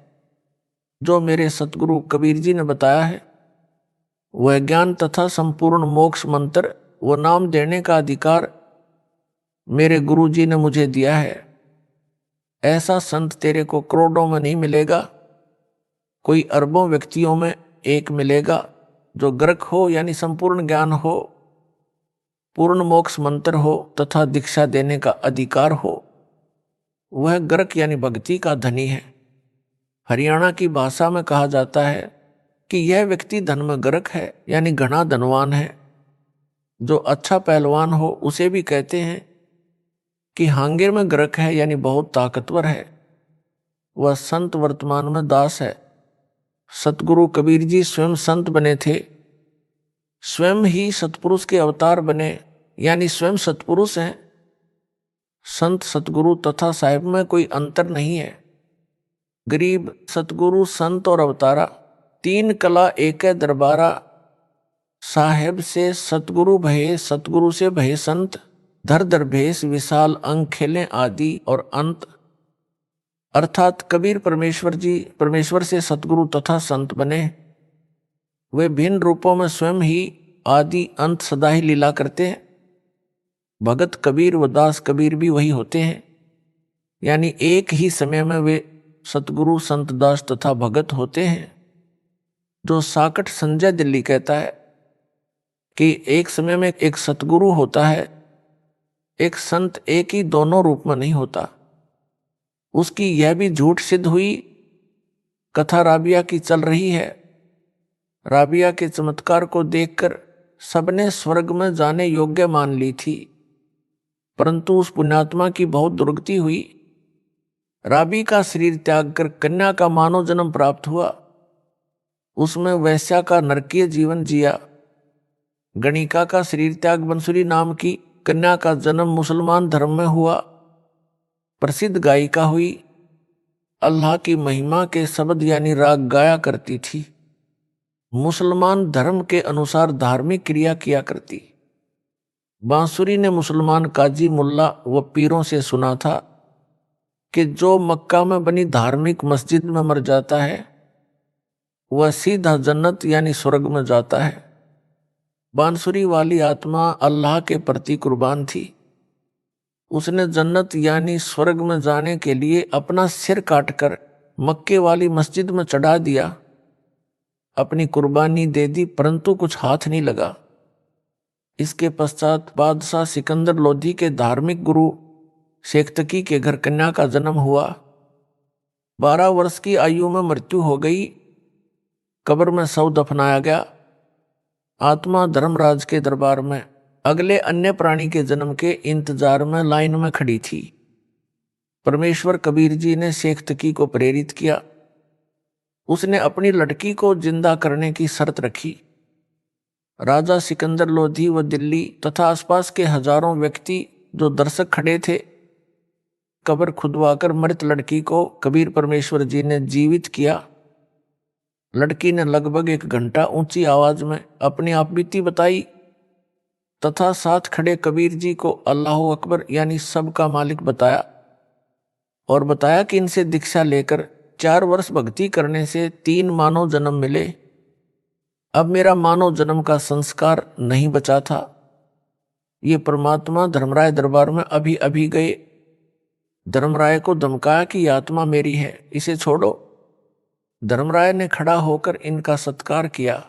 जो मेरे सतगुरु कबीर जी ने बताया है, वह ज्ञान तथा संपूर्ण मोक्ष मंत्र वो नाम देने का अधिकार मेरे गुरु जी ने मुझे दिया है। ऐसा संत तेरे को करोड़ों में नहीं मिलेगा, कोई अरबों व्यक्तियों में एक मिलेगा जो गर्क हो, यानी संपूर्ण ज्ञान हो, पूर्ण मोक्ष मंत्र हो तथा दीक्षा देने का अधिकार हो। वह गर्क यानी भक्ति का धनी है। हरियाणा की भाषा में कहा जाता है कि यह व्यक्ति धन में गर्क है, यानी घना धनवान है। जो अच्छा पहलवान हो उसे भी कहते हैं कि हांगिर में गर्क है, यानी बहुत ताकतवर है। वह संत वर्तमान में दास है। सतगुरु कबीर जी स्वयं संत बने थे, स्वयं ही सतपुरुष के अवतार बने, यानी स्वयं सतपुरुष हैं। संत सतगुरु तथा साहिब में कोई अंतर नहीं है। गरीब सतगुरु संत और अवतारा तीन कला एक दरबारा। साहेब से सतगुरु भये, सतगुरु से भये संत, धर धर भेष विशाल अंग खेले आदि और अंत। अर्थात कबीर परमेश्वर से सतगुरु तथा संत बने। वे भिन्न रूपों में स्वयं ही आदि अंत सदा ही लीला करते हैं। भगत कबीर व दास कबीर भी वही होते हैं, यानी एक ही समय में वे सतगुरु संत दास तथा भगत होते हैं। जो साकट संजय दिल्ली कहता है कि एक समय में एक सतगुरु होता है, एक संत एक ही दोनों रूप में नहीं होता। उसकी यह भी झूठ सिद्ध हुई। कथा राबिया की चल रही है। राबिया के चमत्कार को देखकर सबने स्वर्ग में जाने योग्य मान ली थी, परंतु उस पुण्यात्मा की बहुत दुर्गति हुई। राबी का शरीर त्याग कर कन्या का मानव जन्म प्राप्त हुआ। उसमें वैश्या का नरकीय जीवन जिया। गणिका का शरीर त्याग बंसुरी नाम की कन्या का जन्म मुसलमान धर्म में हुआ। प्रसिद्ध गायिका हुई। अल्लाह की महिमा के शब्द यानी राग गाया करती थी। मुसलमान धर्म के अनुसार धार्मिक क्रिया किया करती। बांसुरी ने मुसलमान काजी मुल्ला व पीरों से सुना था कि जो मक्का में बनी धार्मिक मस्जिद में मर जाता है वह सीधा जन्नत यानी स्वर्ग में जाता है। बांसुरी वाली आत्मा अल्लाह के प्रति कुर्बान थी। उसने जन्नत यानी स्वर्ग में जाने के लिए अपना सिर काटकर मक्के वाली मस्जिद में चढ़ा दिया, अपनी कुर्बानी दे दी, परंतु कुछ हाथ नहीं लगा। इसके पश्चात बादशाह सिकंदर लोधी के धार्मिक गुरु शेख तकी के घर कन्या का जन्म हुआ। 12 वर्ष की आयु में मृत्यु हो गई। कब्र में शव दफनाया गया। आत्मा धर्मराज के दरबार में अगले अन्य प्राणी के जन्म के इंतजार में लाइन में खड़ी थी। परमेश्वर कबीर जी ने शेख तकी को प्रेरित किया। उसने अपनी लड़की को जिंदा करने की शर्त रखी। राजा सिकंदर लोधी व दिल्ली तथा आसपास के हजारों व्यक्ति जो दर्शक खड़े थे, कब्र खुदवाकर मृत लड़की को कबीर परमेश्वर जी ने जीवित किया। लड़की ने लगभग 1 घंटा ऊंची आवाज में अपनी आपबीती बताई तथा साथ खड़े कबीर जी को अल्लाह अकबर यानी सबका मालिक बताया और बताया कि इनसे दीक्षा लेकर 4 वर्ष भक्ति करने से 3 मानव जन्म मिले। अब मेरा मानव जन्म का संस्कार नहीं बचा था। ये परमात्मा धर्मराय दरबार में अभी अभी गए। धर्मराय को धमकाया कि ये आत्मा मेरी है, इसे छोड़ो। धर्मराय ने खड़ा होकर इनका सत्कार किया,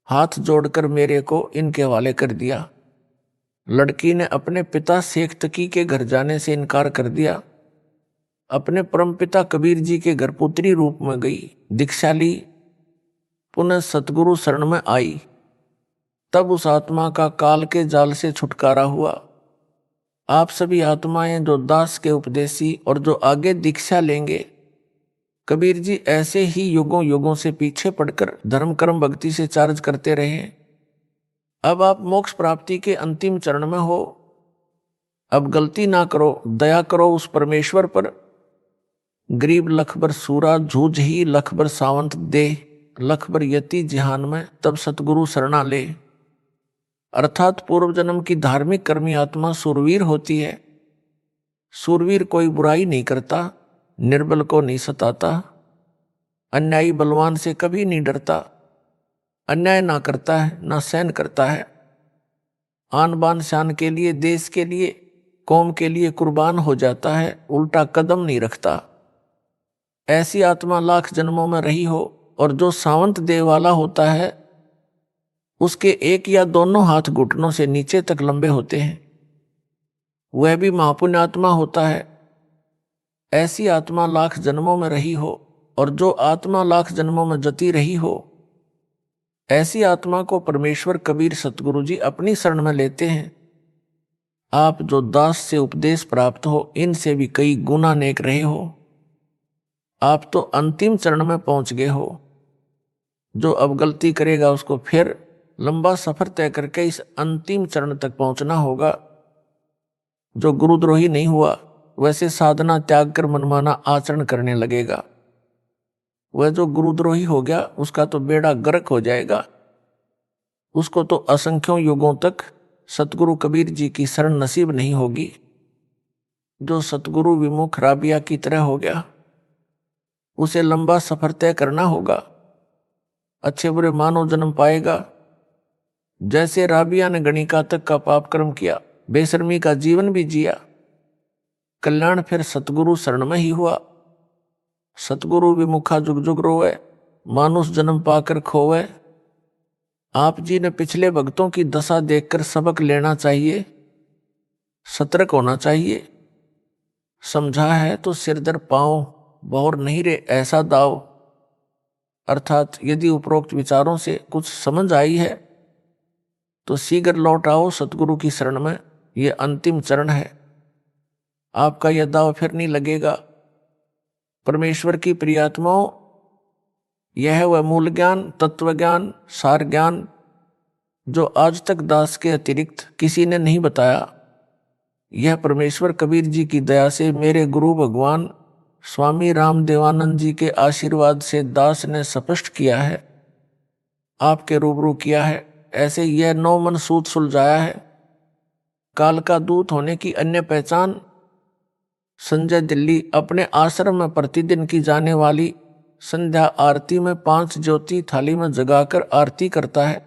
हाथ जोड़कर मेरे को इनके हवाले कर दिया। लड़की ने अपने पिता शेख तकी के घर जाने से इनकार कर दिया। अपने परमपिता कबीर जी के घर पुत्री रूप में गई, दीक्षा ली, पुनः सतगुरु शरण में आई। तब उस आत्मा का काल के जाल से छुटकारा हुआ। आप सभी आत्माएं जो दास के उपदेशी और जो आगे दीक्षा लेंगे, कबीर जी ऐसे ही युगों युगों से पीछे पड़कर धर्म कर्म भक्ति से चार्ज करते रहे। अब आप मोक्ष प्राप्ति के अंतिम चरण में हो। अब गलती ना करो, दया करो उस परमेश्वर पर। गरीब लखबर सूरा जूझ ही लखबर सावंत दे, लखबर यति जिहान में तब सतगुरु शरणा ले। अर्थात पूर्व जन्म की धार्मिक कर्मी आत्मा सूरवीर होती है। सूरवीर कोई बुराई नहीं करता, निर्बल को नहीं सताता, अन्यायी बलवान से कभी नहीं डरता, अन्याय ना करता है ना सहन करता है, आन बान शान के लिए, देश के लिए, कौम के लिए कुर्बान हो जाता है, उल्टा कदम नहीं रखता। ऐसी आत्मा लाख जन्मों में रही हो। और जो सावंत देह वाला होता है उसके 1 या दोनों हाथ घुटनों से नीचे तक लंबे होते हैं, वह भी महापुण्य आत्मा होता है। ऐसी आत्मा लाख जन्मों में रही हो। और जो आत्मा लाख जन्मों में जती रही हो, ऐसी आत्मा को परमेश्वर कबीर सतगुरु जी अपनी शरण में लेते हैं। आप जो दास से उपदेश प्राप्त हो, इनसे भी कई गुना नेक रहे हो। आप तो अंतिम चरण में पहुंच गए हो। जो अब गलती करेगा उसको फिर लंबा सफर तय करके इस अंतिम चरण तक पहुंचना होगा। जो गुरुद्रोही नहीं हुआ वैसे साधना त्याग कर मनमाना आचरण करने लगेगा। वह जो गुरुद्रोही हो गया उसका तो बेड़ा गर्क हो जाएगा। उसको तो असंख्यों युगों तक सतगुरु कबीर जी की शरण नसीब नहीं होगी। जो सतगुरु विमुख राबिया की तरह हो गया, उसे लंबा सफर तय करना होगा, अच्छे बुरे मानव जन्म पाएगा। जैसे राबिया ने गणिका तक का पाप कर्म किया, बेशर्मी का जीवन भी जिया, कल्याण फिर सतगुरु शरण में ही हुआ। सतगुरु विमुखा जुग जुग रोवे, मानुष जन्म पाकर खोवे। आप जी ने पिछले भक्तों की दशा देखकर सबक लेना चाहिए, सतर्क होना चाहिए। समझा है तो सिरदर पाओ, बौर नहीं रे ऐसा दाव। अर्थात यदि उपरोक्त विचारों से कुछ समझ आई है तो शीघ्र लौट आओ सतगुरु की शरण में। यह अंतिम चरण है, आपका यह दाव फिर नहीं लगेगा। परमेश्वर की प्रियात्माओं, यह वह मूल ज्ञान, तत्व ज्ञान, सार ज्ञान जो आज तक दास के अतिरिक्त किसी ने नहीं बताया, यह परमेश्वर कबीर जी की दया से मेरे गुरु भगवान स्वामी रामदेवानंद जी के आशीर्वाद से दास ने स्पष्ट किया है, आपके रूबरू किया है। ऐसे यह 9 मन सूत सुलझाया है। काल का दूत होने की अन्य पहचान, संजय दिल्ली अपने आश्रम में प्रतिदिन की जाने वाली संध्या आरती में 5 ज्योति थाली में जगाकर आरती करता है।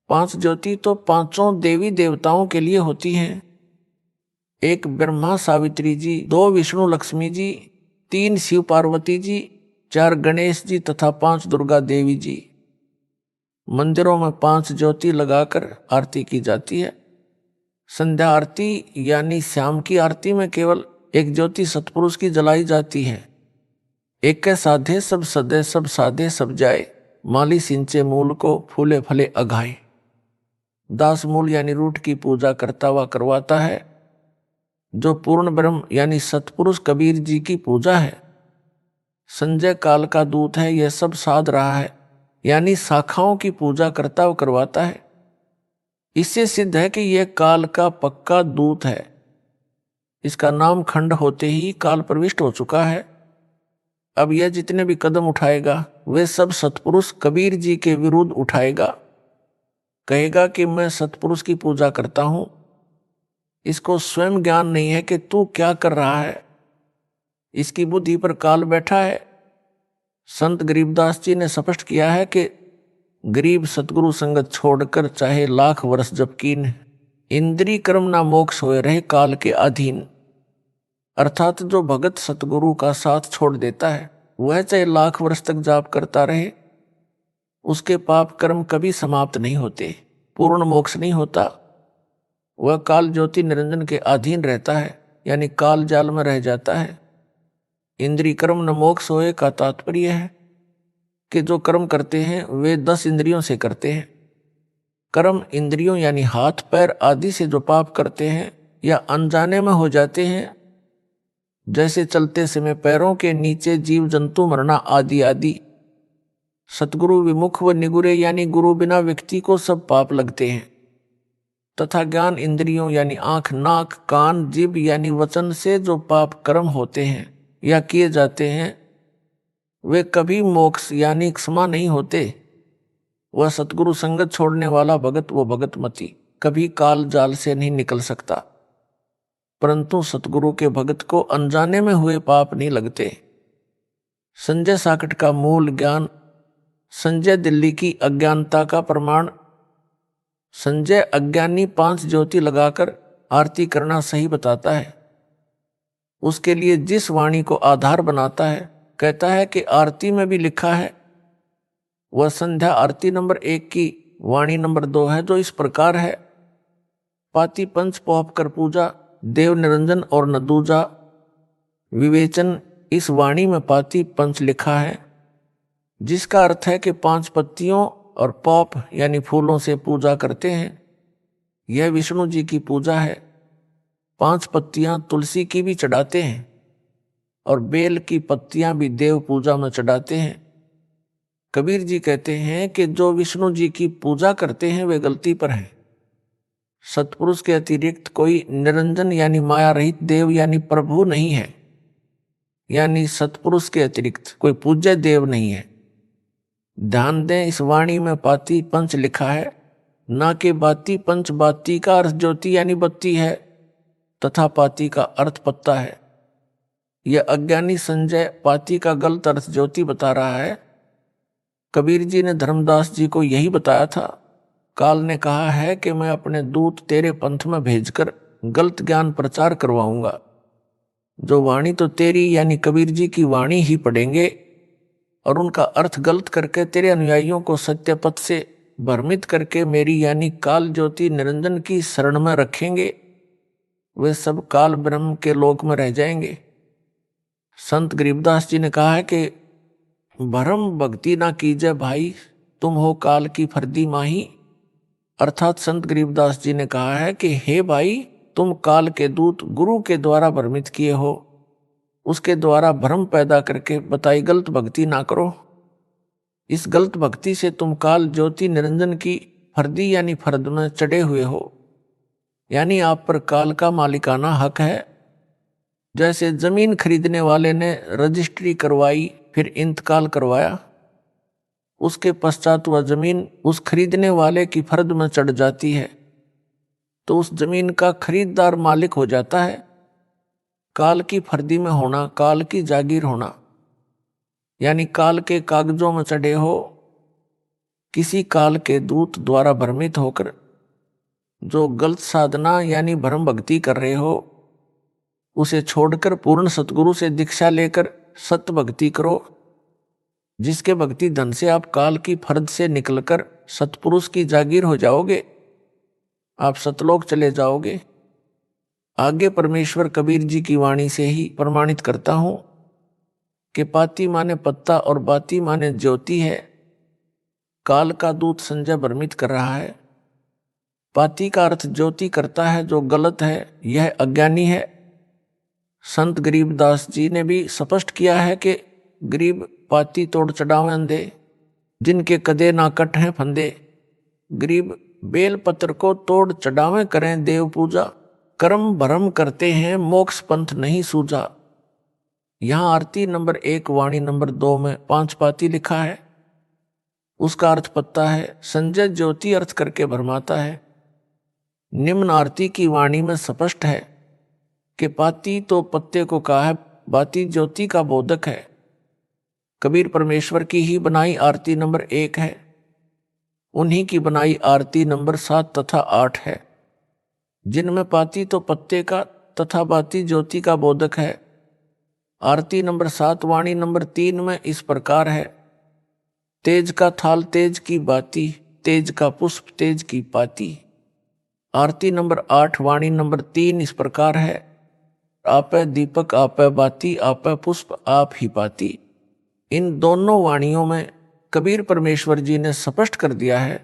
5 ज्योति तो 5 देवी देवताओं के लिए होती हैं। 1 ब्रह्मा सावित्री जी, 2 विष्णु लक्ष्मी जी, 3 शिव पार्वती जी, 4 गणेश जी तथा 5 दुर्गा देवी जी। मंदिरों में 5 ज्योति लगाकर आरती की जाती है। संध्या आरती यानी शाम की आरती में केवल एक ज्योति सतपुरुष की जलाई जाती है। एक के साधे सब सदे, सब साधे सब जाए, माली सिंचे मूल को, फूले फले अघाए। दास मूल यानी रूट की पूजा करता हुआ करवाता है। जो पूर्ण ब्रह्म यानी सतपुरुष कबीर जी की पूजा है। संजय काल का दूत है, यह सब साध रहा है, यानी शाखाओं की पूजा करता हुआ करवाता है। इससे सिद्ध है कि यह काल का पक्का दूत है। इसका नाम खंड होते ही काल प्रविष्ट हो चुका है। अब यह जितने भी कदम उठाएगा वे सब सतपुरुष कबीर जी के विरुद्ध उठाएगा। कहेगा कि मैं सतपुरुष की पूजा करता हूं। इसको स्वयं ज्ञान नहीं है कि तू क्या कर रहा है। इसकी बुद्धि पर काल बैठा है। संत गरीबदास जी ने स्पष्ट किया है कि गरीब सतगुरु संगत छोड़कर चाहे लाख वर्ष जब कीन, इंद्री कर्म ना मोक्ष होए रहे काल के अधीन। अर्थात जो भगत सतगुरु का साथ छोड़ देता है वह चाहे लाख वर्ष तक जाप करता रहे, उसके पाप कर्म कभी समाप्त नहीं होते, पूर्ण मोक्ष नहीं होता। वह काल ज्योति निरंजन के अधीन रहता है, यानी काल जाल में रह जाता है। इंद्री कर्म न मोक्ष होए का तात्पर्य है कि जो कर्म करते हैं वे 10 इंद्रियों से करते हैं। कर्म इंद्रियों यानी हाथ पैर आदि से जो पाप करते हैं या अनजाने में हो जाते हैं, जैसे चलते समय पैरों के नीचे जीव जंतु मरना आदि आदि। सतगुरु विमुख व निगुरे यानी गुरु बिना व्यक्ति को सब पाप लगते हैं। तथा ज्ञान इंद्रियों यानी आंख नाक कान जीभ यानी वचन से जो पाप कर्म होते हैं या किए जाते हैं वे कभी मोक्ष यानी क्षमा नहीं होते। वह सतगुरु संगत छोड़ने वाला भगत वो भगत मती कभी काल जाल से नहीं निकल सकता। परंतु सतगुरु के भगत को अनजाने में हुए पाप नहीं लगते। संजय साकट का मूल ज्ञान संजय दिल्ली की अज्ञानता का प्रमाण। संजय अज्ञानी 5 ज्योति लगाकर आरती करना सही बताता है। उसके लिए जिस वाणी को आधार बनाता है, कहता है कि आरती में भी लिखा है। वह संध्या आरती नंबर 1 की वाणी नंबर 2 है, जो इस प्रकार है। पाती पंच पौप कर पूजा, देव निरंजन और न दूजा। विवेचन, इस वाणी में पाती पंच लिखा है, जिसका अर्थ है कि 5 पत्तियों और पौप यानी फूलों से पूजा करते हैं। यह विष्णु जी की पूजा है। 5 पत्तियां तुलसी की भी चढ़ाते हैं और बेल की पत्तियां भी देव पूजा में चढ़ाते हैं। कबीर जी कहते हैं कि जो विष्णु जी की पूजा करते हैं वे गलती पर हैं। सतपुरुष के अतिरिक्त कोई निरंजन यानी माया रहित देव यानी प्रभु नहीं है, यानी सतपुरुष के अतिरिक्त कोई पूज्य देव नहीं है। ध्यान दें, इस वाणी में पाती पंच लिखा है, ना कि बाती पंच। बाती का अर्थ ज्योति यानी बत्ती है तथा पाती का अर्थ पत्ता है। यह अज्ञानी संजय पाती का गलत अर्थ ज्योति बता रहा है। कबीर जी ने धर्मदास जी को यही बताया था। काल ने कहा है कि मैं अपने दूत तेरे पंथ में भेजकर गलत ज्ञान प्रचार करवाऊंगा। जो वाणी तो तेरी यानी कबीर जी की वाणी ही पढ़ेंगे और उनका अर्थ गलत करके तेरे अनुयायियों को सत्य पथ से भ्रमित करके मेरी यानी काल ज्योति निरंजन की शरण में रखेंगे, वे सब काल ब्रह्म के लोक में रह जाएंगे। संत गरीबदास जी ने कहा है कि भरम भक्ति ना कीजिए भाई, तुम हो काल की फर्दी माही। अर्थात संत गरीबदास जी ने कहा है कि हे भाई, तुम काल के दूत गुरु के द्वारा भ्रमित किए हो, उसके द्वारा भ्रम पैदा करके बताई गलत भक्ति ना करो। इस गलत भक्ति से तुम काल ज्योति निरंजन की फर्दी यानी फर्द में चढ़े हुए हो, यानी आप पर काल का मालिकाना हक है। जैसे जमीन खरीदने वाले ने रजिस्ट्री करवाई फिर इंतकाल करवाया, उसके पश्चात वह जमीन उस खरीदने वाले की फर्द में चढ़ जाती है तो उस जमीन का खरीददार मालिक हो जाता है। काल की फर्दी में होना, काल की जागीर होना, यानी काल के कागजों में चढ़े हो। किसी काल के दूत द्वारा भ्रमित होकर जो गलत साधना यानी भ्रम भक्ति कर रहे हो, उसे छोड़कर पूर्ण सतगुरु से दीक्षा लेकर सत भक्ति करो, जिसके भक्ति धन से आप काल की फर्द से निकलकर सतपुरुष की जागीर हो जाओगे, आप सतलोक चले जाओगे। आगे परमेश्वर कबीर जी की वाणी से ही प्रमाणित करता हूं कि पाती माने पत्ता और बाती माने ज्योति है। काल का दूत संजय भ्रमित कर रहा है। पाती का अर्थ ज्योति करता है, जो गलत है, यह अज्ञानी है। संत गरीबदास जी ने भी स्पष्ट किया है कि गरीब पाती तोड़ चढ़ावे अंधे, जिनके कदे ना कट हैं फंदे। गरीब बेल पत्र को तोड़ चढ़ावे करें देव पूजा, कर्म भरम करते हैं मोक्ष पंथ नहीं सूझा। यहां आरती नंबर 1 वाणी नंबर 2 में 5 पाती लिखा है, उसका अर्थ पत्ता है। संजय ज्योति अर्थ करके भरमाता है। निम्न आरती की वाणी में स्पष्ट है कि पाती तो पत्ते को कहा है, बाती ज्योति का बोधक है। कबीर परमेश्वर की ही बनाई आरती नंबर 1 है, उन्हीं की बनाई आरती नंबर 7 तथा 8 है, जिनमें पाती तो पत्ते का तथा बाती ज्योति का बोधक है। आरती नंबर 7 वाणी नंबर 3 में इस प्रकार है, तेज का थाल तेज की बाती, तेज का पुष्प तेज की पाती। आरती नंबर 8 वाणी नंबर 3 इस प्रकार है, आपे दीपक आपे बाती, आपे पुष्प आप ही पाती। इन दोनों वाणियों में कबीर परमेश्वर जी ने स्पष्ट कर दिया है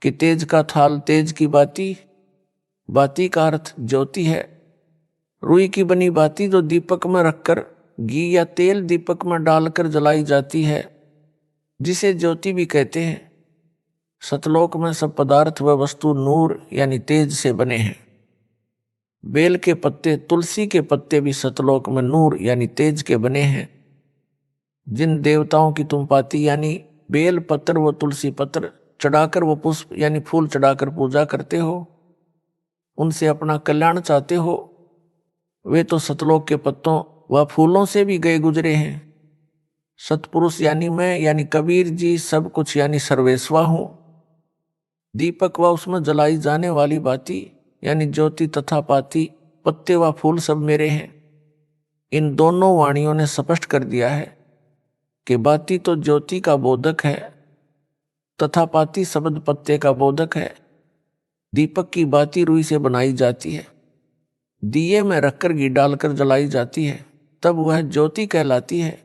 कि तेज का थाल तेज की बाती, बाती का अर्थ ज्योति है। रुई की बनी बाती जो दीपक में रखकर घी या तेल दीपक में डालकर जलाई जाती है, जिसे ज्योति भी कहते हैं। सतलोक में सब पदार्थ व वस्तु नूर यानी तेज से बने हैं। बेल के पत्ते, तुलसी के पत्ते भी सतलोक में नूर यानी तेज के बने हैं। जिन देवताओं की तुम पाती यानी बेल पत्र व तुलसी पत्र चढ़ाकर वो पुष्प यानी फूल चढ़ाकर पूजा करते हो, उनसे अपना कल्याण चाहते हो, वे तो सतलोक के पत्तों व फूलों से भी गए गुजरे हैं। सतपुरुष यानी मैं यानी कबीर जी सब कुछ यानी सर्वेस्वा हूं। दीपक व उसमें जलाई जाने वाली बाती यानी ज्योति तथा पाती, पत्ते व फूल सब मेरे हैं। इन दोनों वाणियों ने स्पष्ट कर दिया है कि बाती तो ज्योति का बोधक है तथा पाती शब्द पत्ते का बोधक है। दीपक की बाती रुई से बनाई जाती है, दिए में रखकर घी डालकर जलाई जाती है, तब वह ज्योति कहलाती है।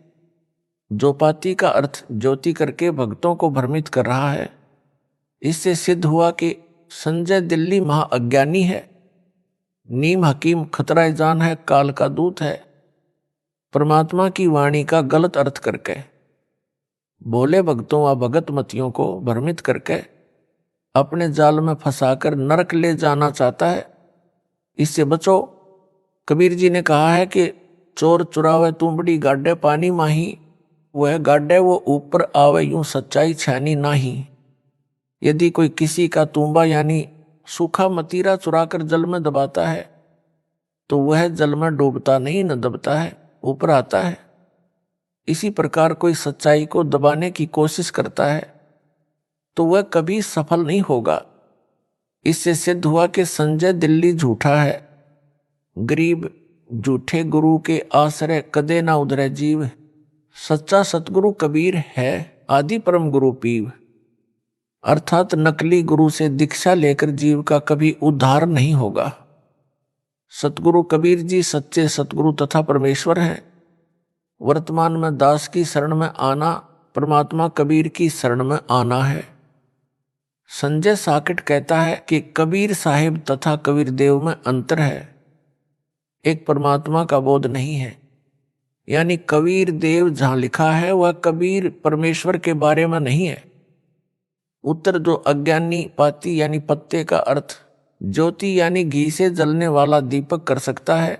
जो पाती का अर्थ ज्योति करके भक्तों को भ्रमित कर रहा है, इससे सिद्ध हुआ कि संजय दिल्ली महाअज्ञानी है, नीम हकीम खतरा जान है, काल का दूत है। परमात्मा की वाणी का गलत अर्थ करके भोले भक्तों व भगत मतियों को भ्रमित करके अपने जाल में फंसाकर नरक ले जाना चाहता है। इससे बचो। कबीर जी ने कहा है कि चोर चुरावे तुमड़ी गाड्डे पानी माही, वह गाड्डे वो ऊपर आवे यूं सच्चाई छानी नाही। यदि कोई किसी का तुम्बा यानी सूखा मतीरा चुराकर जल में दबाता है तो वह जल में डूबता नहीं, न दबता है, ऊपर आता है। इसी प्रकार कोई सच्चाई को दबाने की कोशिश करता है तो वह कभी सफल नहीं होगा। इससे सिद्ध हुआ कि संजय दिल्ली झूठा है। गरीब झूठे गुरु के आश्रय कदे ना उधरे जीव, सच्चा सतगुरु कबीर है आदि परम गुरु पीव। अर्थात नकली गुरु से दीक्षा लेकर जीव का कभी उद्धार नहीं होगा। सतगुरु कबीर जी सच्चे सतगुरु तथा परमेश्वर हैं। वर्तमान में दास की शरण में आना परमात्मा कबीर की शरण में आना है। संजय साकिट कहता है कि कबीर साहिब तथा कबीर देव में अंतर है, एक परमात्मा का बोध नहीं है। यानी कबीर देव जहां लिखा है वह कबीर परमेश्वर के बारे में नहीं है। उत्तर जो अज्ञानी पाती यानी पत्ते का अर्थ ज्योति यानी घी से जलने वाला दीपक कर सकता है,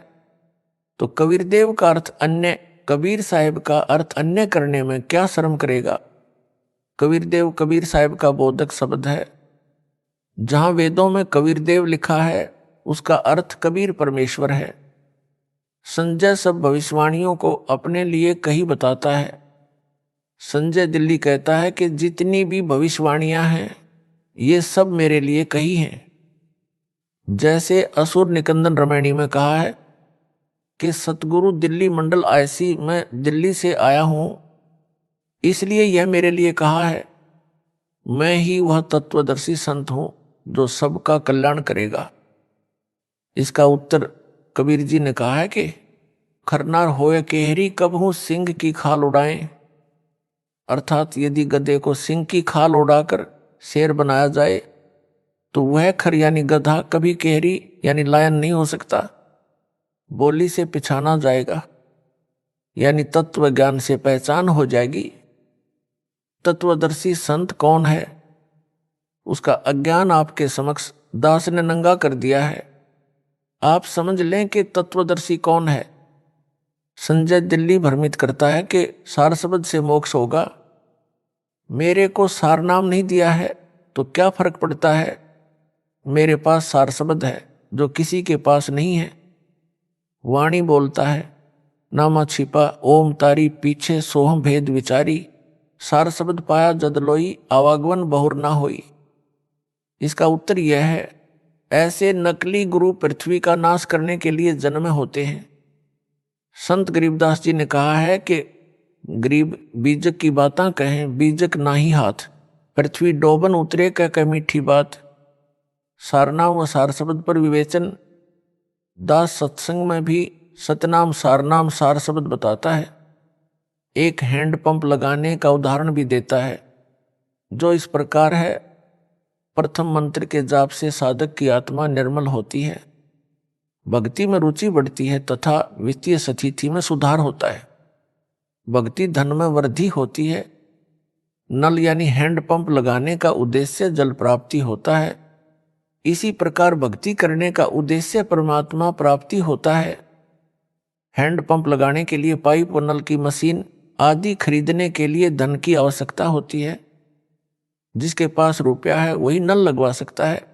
तो कबीर देव का अर्थ अन्य, कबीर साहिब का अर्थ अन्य करने में क्या शर्म करेगा। कबीर देव कबीर साहिब का बोधक शब्द है। जहां वेदों में कबीर देव लिखा है उसका अर्थ कबीर परमेश्वर है। संजय सब भविष्यवाणियों को अपने लिए कही बताता है। संजय दिल्ली कहता है कि जितनी भी भविष्यवाणियां हैं ये सब मेरे लिए कही हैं। जैसे असुर निकंदन रामायणी में कहा है कि सतगुरु दिल्ली मंडल आईसी मैं दिल्ली से आया हूं, इसलिए यह मेरे लिए कहा है। मैं ही वह तत्वदर्शी संत हूं जो सबका कल्याण करेगा। इसका उत्तर कबीर जी ने कहा है कि खरनार होए केहरी कब हूं सिंह की खाल उड़ाएं। अर्थात यदि गधे को सिंह की खाल उड़ाकर शेर बनाया जाए तो वह खर यानी गधा कभी केहरी यानी लायन नहीं हो सकता, बोली से पिछाना जाएगा, यानी तत्व ज्ञान से पहचान हो जाएगी। तत्वदर्शी संत कौन है, उसका अज्ञान आपके समक्ष दास ने नंगा कर दिया है। आप समझ लें कि तत्वदर्शी कौन है। संजय दिल्ली भ्रमित करता है कि सार शब्द से मोक्ष होगा। मेरे को सार नाम नहीं दिया है तो क्या फर्क पड़ता है, मेरे पास सार शब्द है जो किसी के पास नहीं है। वाणी बोलता है, नामा छिपा ओम तारी पीछे सोहम भेद विचारी, सार शब्द पाया जद लोई आवागवन बहुर ना होई। इसका उत्तर यह है, ऐसे नकली गुरु पृथ्वी का नाश करने के लिए जन्म होते हैं। संत गरीबदास जी ने कहा है कि गरीब बीजक की बातां कहें बीजक नाही हाथ, पृथ्वी डोबन उतरे कह मीठी बात। सारनाम व सार शब्द पर विवेचन दास सत्संग में भी सतनाम सारनाम सार शब्द बताता है। एक हैंडपंप लगाने का उदाहरण भी देता है जो इस प्रकार है। प्रथम मंत्र के जाप से साधक की आत्मा निर्मल होती है, भक्ति में रुचि बढ़ती है तथा वित्तीय स्थिति में सुधार होता है। भक्ति धन में वृद्धि होती है। नल यानी हैंडपंप लगाने का उद्देश्य जल प्राप्ति होता है। इसी प्रकार भक्ति करने का उद्देश्य परमात्मा प्राप्ति होता है। हैंडपंप लगाने के लिए पाइप और नल की मशीन आदि खरीदने के लिए धन की आवश्यकता होती है। जिसके पास रुपया है वही नल लगवा सकता है।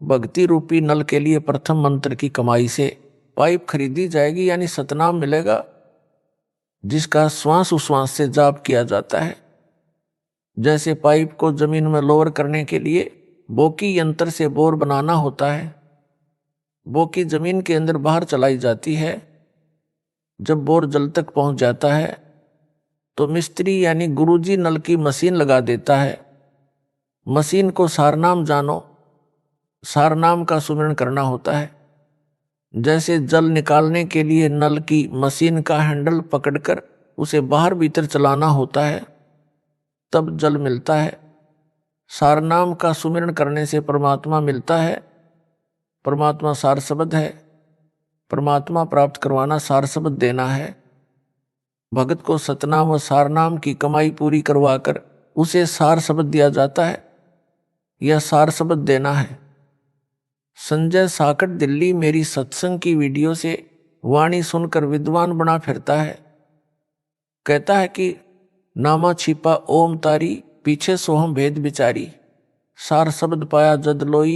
भक्ति रूपी नल के लिए प्रथम मंत्र की कमाई से पाइप खरीदी जाएगी, यानी सतनाम मिलेगा, जिसका श्वास उश्वास से जाप किया जाता है। जैसे पाइप को जमीन में लोअर करने के लिए बोकी यंत्र से बोर बनाना होता है। बोकी जमीन के अंदर बाहर चलाई जाती है। जब बोर जल तक पहुंच जाता है तो मिस्त्री यानी गुरुजी नल की मशीन लगा देता है। मशीन को सारनाम जानो, सारनाम का सुमिरन करना होता है। जैसे जल निकालने के लिए नल की मशीन का हैंडल पकड़कर उसे बाहर भीतर चलाना होता है, तब जल मिलता है। सारनाम का सुमिरन करने से परमात्मा मिलता है। परमात्मा सार शब्द है। परमात्मा प्राप्त करवाना सार शब्द देना है। भगत को सतनाम व सारनाम की कमाई पूरी करवाकर उसे सार शब्द दिया जाता है। यह सार शब्द देना है। संजय साकट दिल्ली मेरी सत्संग की वीडियो से वाणी सुनकर विद्वान बना फिरता है। कहता है कि नामा छिपा ओम तारी पीछे सोहम भेद बिचारी, सार शब्द पाया जद लोई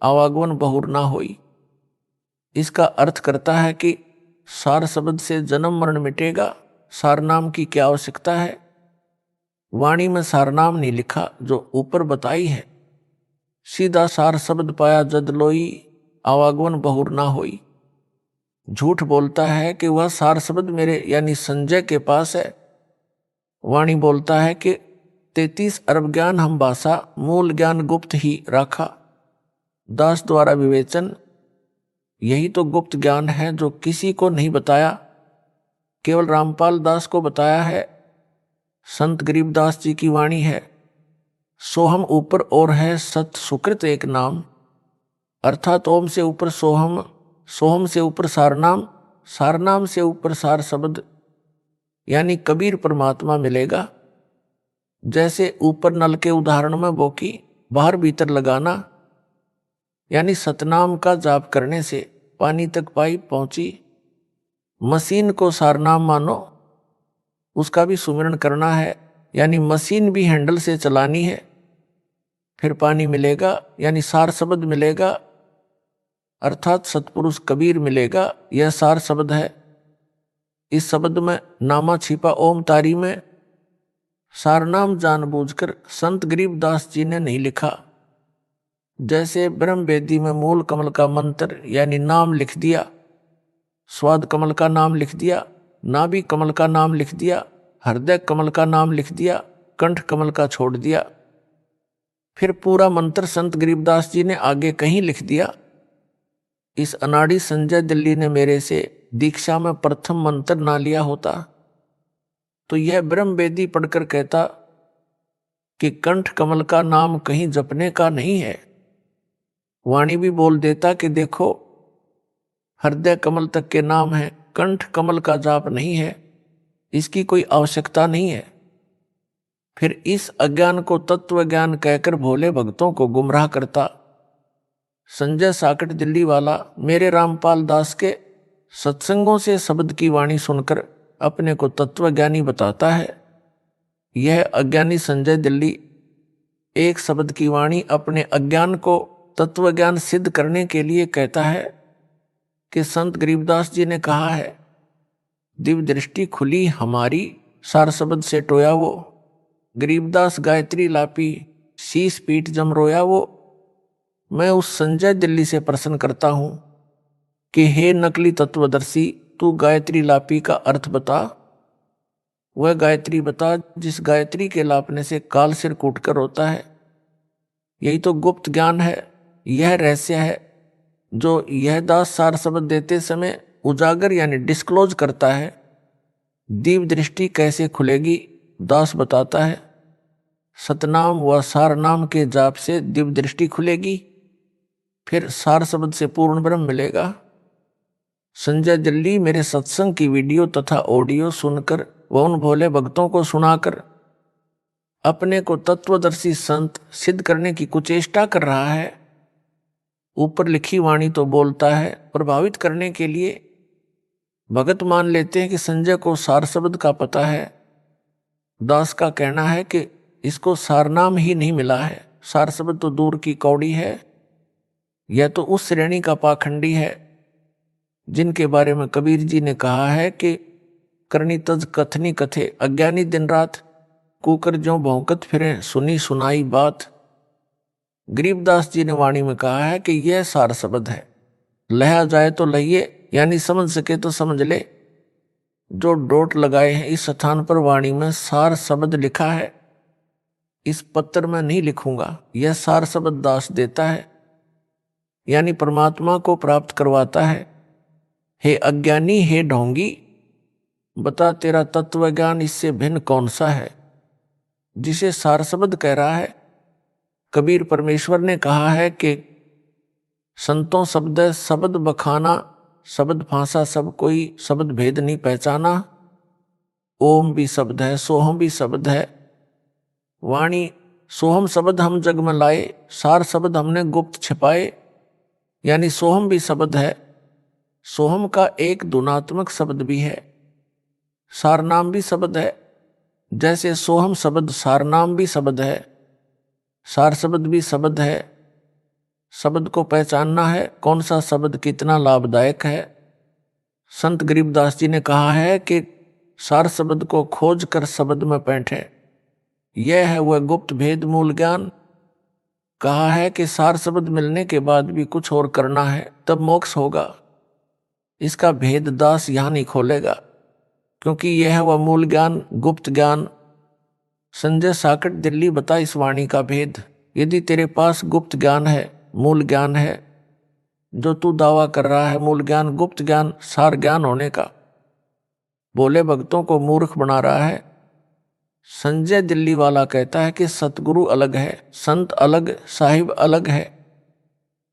आवागवन बहुर ना होई। इसका अर्थ करता है कि सार शब्द से जन्म मरण मिटेगा, सारनाम की क्या आवश्यकता है। वाणी में सारनाम नहीं लिखा जो ऊपर बताई है। सीधा सार शब्द पाया जद लोई आवागवन बहुर ना होई। झूठ बोलता है कि वह सार शब्द मेरे यानी संजय के पास है। वाणी बोलता है कि 33 अरब ज्ञान हम भाषा मूल ज्ञान गुप्त ही रखा। दास द्वारा विवेचन यही तो गुप्त ज्ञान है जो किसी को नहीं बताया, केवल रामपाल दास को बताया है। संत गरीबदास जी की वाणी है, सोहम ऊपर और है सत सुकृत एक नाम। अर्थात ओम से ऊपर सोहम, सोहम से ऊपर सारनाम, सारनाम से ऊपर सार शब्द यानी कबीर परमात्मा मिलेगा। जैसे ऊपर नल के उदाहरण में बोकी बाहर भीतर लगाना, यानी सतनाम का जाप करने से पानी तक पाइप पहुंची। मशीन को सारनाम मानो, उसका भी सुमिरन करना है, यानी मशीन भी हैंडल से चलानी है, फिर पानी मिलेगा यानी सार शब्द मिलेगा, अर्थात सतपुरुष कबीर मिलेगा। यह सार शब्द है। इस शब्द में नामा छिपा ओम तारी में सारनाम जानबूझकर संत गरीबदास जी ने नहीं लिखा। जैसे ब्रह्म वेदी में मूल कमल का मंत्र यानी नाम लिख दिया, स्वाद कमल का नाम लिख दिया, नाभि कमल का नाम लिख दिया, हृदय कमल का नाम लिख दिया, कंठ कमल का छोड़ दिया। फिर पूरा मंत्र संत गरीबदास जी ने आगे कहीं लिख दिया। इस अनाड़ी संजय दिल्ली ने मेरे से दीक्षा में प्रथम मंत्र ना लिया होता तो यह ब्रह्म वेदी पढ़कर कहता कि कंठ कमल का नाम कहीं जपने का नहीं है। वाणी भी बोल देता कि देखो हृदय कमल तक के नाम है, कंठ कमल का जाप नहीं है, इसकी कोई आवश्यकता नहीं है। फिर इस अज्ञान को तत्व ज्ञान कहकर भोले भक्तों को गुमराह करता। संजय साकट दिल्ली वाला मेरे रामपाल दास के सत्संगों से शब्द की वाणी सुनकर अपने को तत्वज्ञानी बताता है। यह अज्ञानी संजय दिल्ली एक शब्द की वाणी अपने अज्ञान को तत्वज्ञान सिद्ध करने के लिए कहता है कि संत गरीबदास जी ने कहा है, दिव्य दृष्टि खुली हमारी, सार शब्द से टोया वो, गरीबदास गायत्री लापी, शीश पीठ जम रोया वो। मैं उस संजय दिल्ली से प्रश्न करता हूं कि हे नकली तत्वदर्शी, तू गायत्री लापी का अर्थ बता। वह गायत्री बता जिस गायत्री के लापने से काल सिर कूटकर होता है। यही तो गुप्त ज्ञान है, यह रहस्य है जो यह दास सार शब्द देते समय उजागर यानी डिस्क्लोज करता है। दिव्य दृष्टि कैसे खुलेगी दास बताता है, सतनाम व सार नाम के जाप से दिव्य दृष्टि खुलेगी, फिर सार शब्द से पूर्ण ब्रह्म मिलेगा। संजय दिल्ली मेरे सत्संग की वीडियो तथा ऑडियो सुनकर व उन भोले भक्तों को सुनाकर अपने को तत्वदर्शी संत सिद्ध करने की कुचेष्टा कर रहा है। ऊपर लिखी वाणी तो बोलता है, प्रभावित करने के लिए भगत मान लेते हैं कि संजय को सार शब्द का पता है। दास का कहना है कि इसको सारनाम ही नहीं मिला है, सार शब्द तो दूर की कौड़ी है। यह तो उस श्रेणी का पाखंडी है जिनके बारे में कबीर जी ने कहा है कि करनी तज कथनी कथे, अज्ञानी दिन रात कुकर ज्यों भौंकत फिरे, सुनी सुनाई बात। गरीबदास जी ने वाणी में कहा है कि यह सार शब्द है, लहा जाए तो लहिए, यानी समझ सके तो समझ ले। जो डोट लगाए हैं इस स्थान पर वाणी में सार शब्द लिखा है, इस पत्र में नहीं लिखूंगा। यह सार शब्द दास देता है, यानी परमात्मा को प्राप्त करवाता है। हे अज्ञानी, हे ढोंगी, बता तेरा तत्व ज्ञान इससे भिन्न कौन सा है जिसे सार शब्द कह रहा है। कबीर परमेश्वर ने कहा है कि संतों शब्द शब्द बखाना, शब्द फांसा सब कोई, शब्द भेद नहीं पहचाना। ओम भी शब्द है, सोहम भी शब्द है। वाणी सोहम शब्द हम जग में लाए, सार शब्द हमने गुप्त छिपाए, यानी सोहम भी शब्द है। सोहम का एक धुनात्मक शब्द भी है, सारनाम भी शब्द है। जैसे सोहम शब्द सारनाम भी शब्द है, सार शब्द भी शब्द है। शब्द को पहचानना है कौन सा शब्द कितना लाभदायक है। संत गरीबदास जी ने कहा है कि सार शब्द को खोज कर शब्द में पैठे, यह है वह गुप्त भेद मूल ज्ञान। कहा है कि सार शब्द मिलने के बाद भी कुछ और करना है तब मोक्ष होगा। इसका भेद दास यहां नहीं खोलेगा, क्योंकि यह है वह मूल ज्ञान, गुप्त ज्ञान। संजय साकट दिल्ली बता इस वाणी का भेद। यदि तेरे पास गुप्त ज्ञान है, मूल ज्ञान है, जो तू दावा कर रहा है मूल ज्ञान, गुप्त ज्ञान, सार ज्ञान होने का, भोले भक्तों को मूर्ख बना रहा है। संजय दिल्ली वाला कहता है कि सतगुरु अलग है, संत अलग, साहिब अलग है।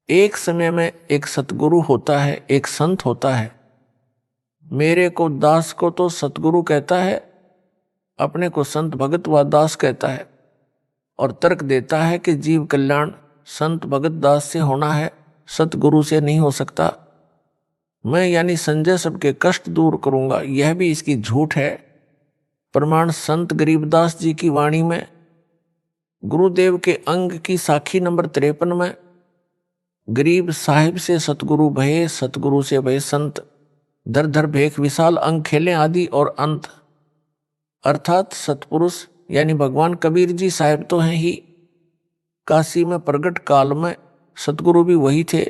एक समय में एक सतगुरु होता है, एक संत होता है। मेरे को दास को तो सतगुरु कहता है, अपने को संत भगत व दास कहता है, और तर्क देता है कि जीव कल्याण संत भगत दास से होना है, सतगुरु से नहीं हो सकता। मैं यानी संजय सबके कष्ट दूर करूंगा, यह भी इसकी झूठ है। प्रमाण संत गरीबदास जी की वाणी में, गुरुदेव के अंग की साखी नंबर 53 में, गरीब साहिब से सतगुरु भये, सतगुरु से भये संत, धर धर भेख विशाल अंग खेले आदि और अंत। अर्थात सतपुरुष यानी भगवान कबीर जी साहिब तो हैं ही, काशी में प्रगट काल में सतगुरु भी वही थे,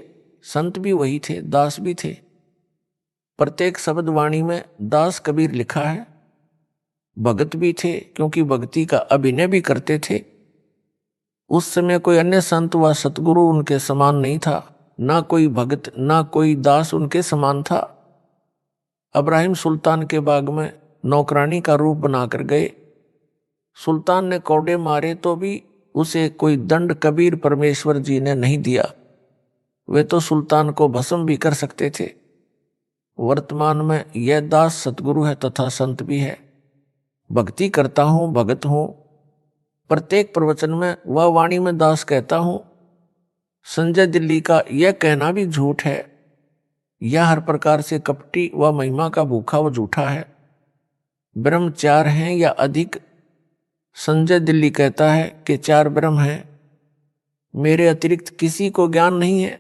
संत भी वही थे, दास भी थे। प्रत्येक शब्द वाणी में दास कबीर लिखा है। भगत भी थे क्योंकि भक्ति का अभिनय भी करते थे। उस समय कोई अन्य संत व सतगुरु उनके समान नहीं था, ना कोई भगत ना कोई दास उनके समान था। इब्राहिम सुल्तान के बाग में नौकरानी का रूप बनाकर गए। सुल्तान ने कौड़े मारे तो भी उसे कोई दंड कबीर परमेश्वर जी ने नहीं दिया। वे तो सुल्तान को भस्म भी कर सकते थे। वर्तमान में यह दास सतगुरु है तथा संत भी है। भक्ति करता हूं, भगत हूं। प्रत्येक प्रवचन में वह वाणी में दास कहता हूं। संजय दिल्ली का यह कहना भी झूठ है। यह हर प्रकार से कपटी व महिमा का भूखा व झूठा है। ब्रह्म 4 हैं या अधिक। संजय दिल्ली कहता है कि 4 ब्रह्म हैं, मेरे अतिरिक्त किसी को ज्ञान नहीं है।